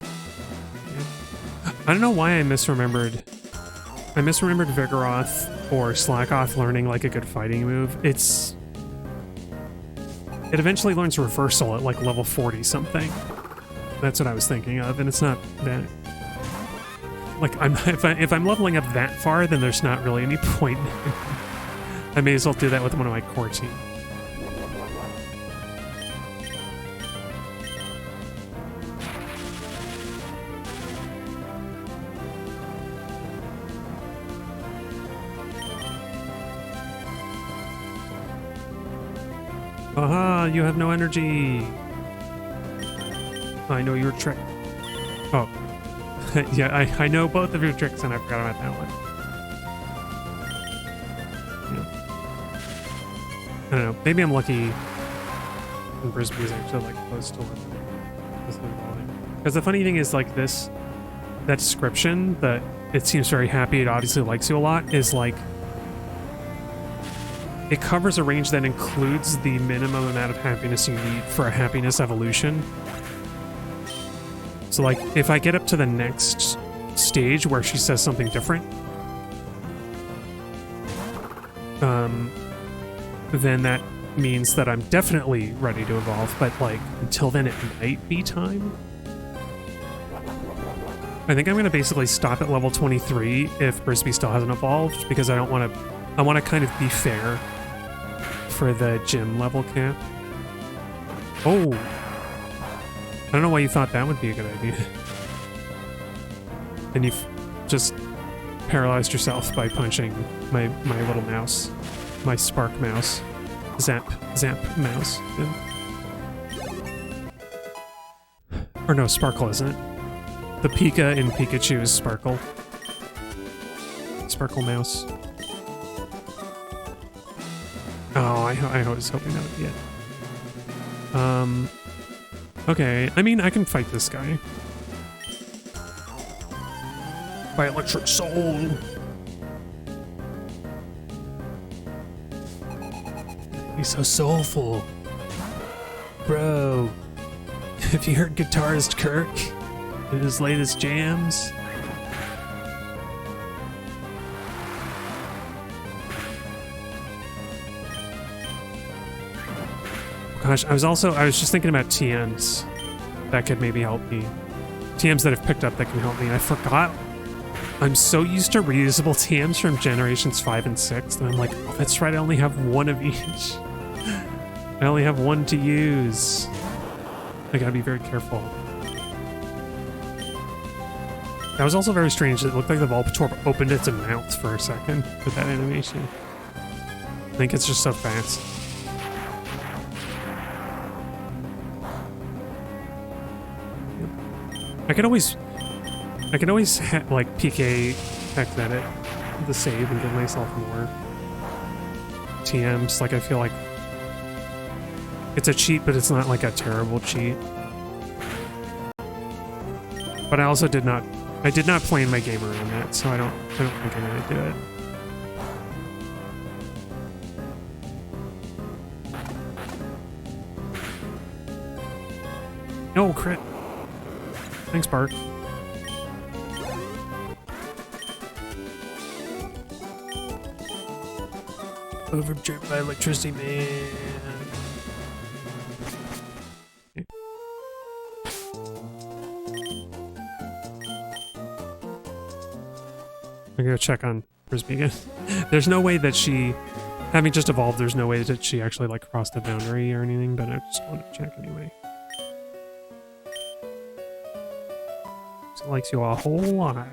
I don't know why I misremembered Vigoroth or Slackoth learning like a good fighting move. It eventually learns Reversal at like level 40 something. That's what I was thinking of, and it's not that. Like, if I'm leveling up that far, then there's not really any point. I may as well do that with one of my core team. Aha! You have no energy. I know your trick. Oh. Yeah, I know both of your tricks and I forgot about that one. Yeah. I don't know. Maybe I'm lucky and Brisbane is actually like close to one. Because the funny thing is like that description that it seems very happy, it obviously likes you a lot, is like it covers a range that includes the minimum amount of happiness you need for a happiness evolution. So, like, if I get up to the next stage where she says something different, then that means that I'm definitely ready to evolve, but, like, until then it might be time. I think I'm going to basically stop at level 23 if Brisbane still hasn't evolved, because I want to kind of be fair for the gym level cap. Oh! I don't know why you thought that would be a good idea. And you've just paralyzed yourself by punching my little mouse. My spark mouse. Zap mouse. Yeah. Or no, Sparkle, isn't it? The Pika in Pikachu is Sparkle. Sparkle mouse. Oh, I was hoping that would be it. Okay, I mean, I can fight this guy. By Electric Soul! He's so soulful. Bro, have you heard Guitarist Kirk in his latest jams? Gosh, I was just thinking about TMs that could maybe help me. TMs that I've picked up that can help me. And I forgot. I'm so used to reusable TMs from generations 5 and 6 that I'm like, oh, that's right, I only have one of each. I only have one to use. I gotta be very careful. That was also very strange. It looked like the Volpatorb opened its mouth for a second with that animation. I think it's just so fast. I can always like PK hex edit the save and give myself more TMs. Like I feel like it's a cheat, but it's not like a terrible cheat. But I also did not plan my game around that, so I don't think I'm gonna do it. No crit. Thanks, Bart. Overjoyed by electricity, man. Okay. I'm gonna check on Frisbee again. There's no way that she, having just evolved, there's no way that she actually like crossed the boundary or anything, but I just want to check anyway. It likes you a whole lot.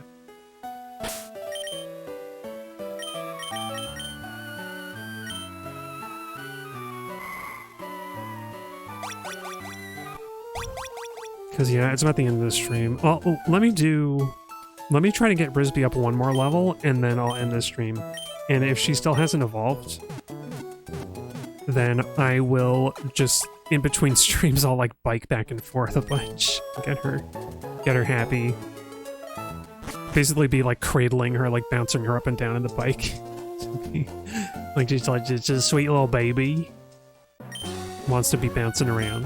Because, yeah, it's about the end of the stream. Well, let me try to get Frisbee up one more level, and then I'll end the stream. And if she still hasn't evolved, then I will just, in between streams, I'll, like, bike back and forth a bunch. Get her happy. Basically be, like, cradling her, like, bouncing her up and down in the bike. Like, she's like, just a sweet little baby. Wants to be bouncing around.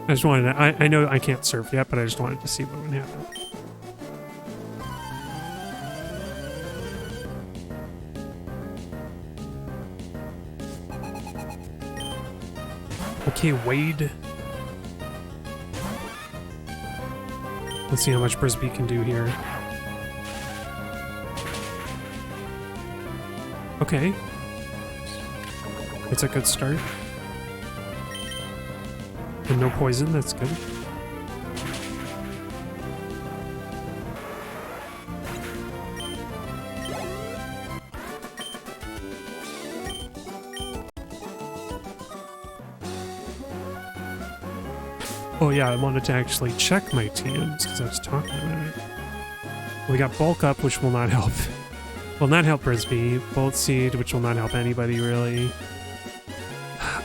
I just wanted to, I know I can't surf yet, but I just wanted to see what would happen. Okay, Wade. Let's see how much Frisbee can do here. Okay. It's a good start. And no poison, that's good. Oh yeah, I wanted to actually check my TMs because I was talking about it. We got Bulk Up, which will not help. Will not help Frisbee. Bolt Seed, which will not help anybody really.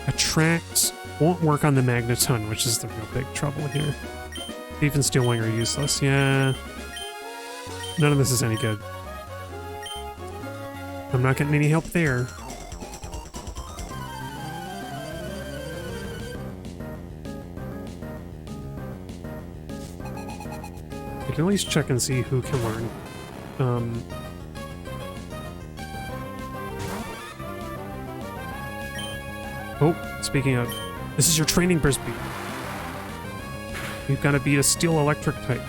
Attract won't work on the Magneton, which is the real big trouble here. Thief and Steel Wing are useless. Yeah. None of this is any good. I'm not getting any help there. I can at least check and see who can learn. Oh, speaking of, this is your training, Frisbee. You've got to beat a Steel Electric type.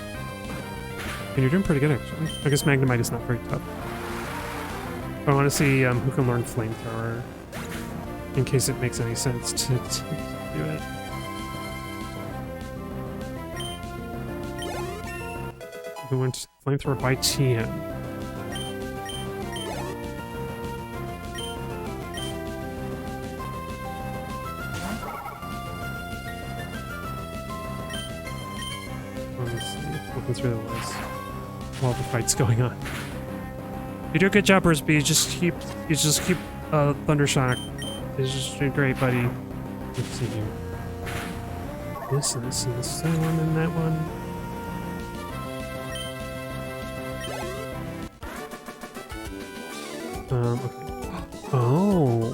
And you're doing pretty good, actually. I guess Magnemite is not very tough. I want to see who can learn Flamethrower, in case it makes any sense to do it. We went Flamethrower by TM. Looking through the list while the fight's going on. You do a good job, Frisbee. You just keep Thundershock. It's just doing great, buddy. Let's see here. This and this and this one and that one. Okay. Oh.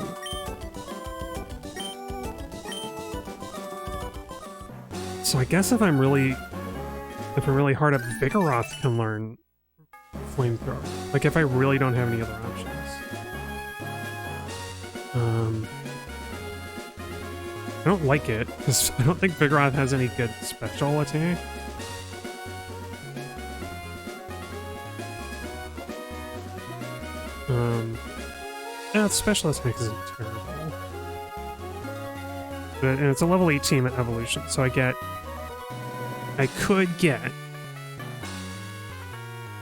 So I guess if I'm really hard up, Vigoroth can learn Flamethrower. Like if I really don't have any other options. I don't like it, because I don't think Vigoroth has any good special attack. Yeah, its special attack isn't terrible. And it's a level 18 evolution, so I could get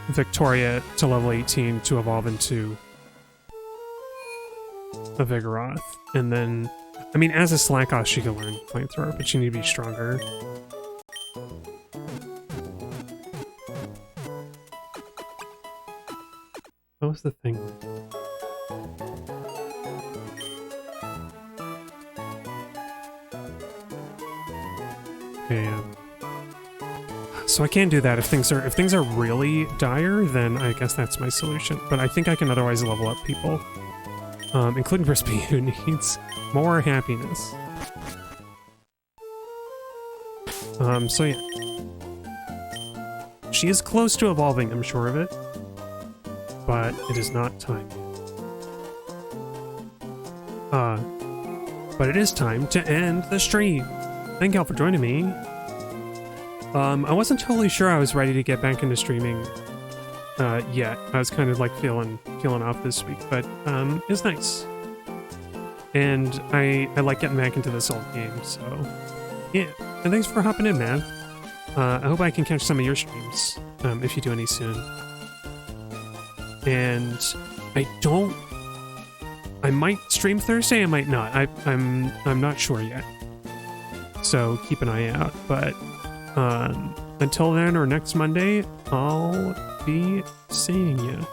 Victoria to level 18 to evolve into a Vigoroth, and then, I mean, as a Slackoth, she can learn Flamethrower, but she need to be stronger. What was the thing? Okay, yeah. So I can do that if things are really dire, then I guess that's my solution. But I think I can otherwise level up people, including Crispy, who needs more happiness. So yeah. She is close to evolving, I'm sure of it. But it is not time yet. But it is time to end the stream. Thank y'all for joining me. I wasn't totally sure I was ready to get back into streaming yet. I was kind of like feeling off this week, but it's nice. And I like getting back into this old game, so yeah. And thanks for hopping in, man. I hope I can catch some of your streams, if you do any soon. And I might stream Thursday, I might not. I'm not sure yet. So keep an eye out, but until then or next Monday, I'll be seeing you.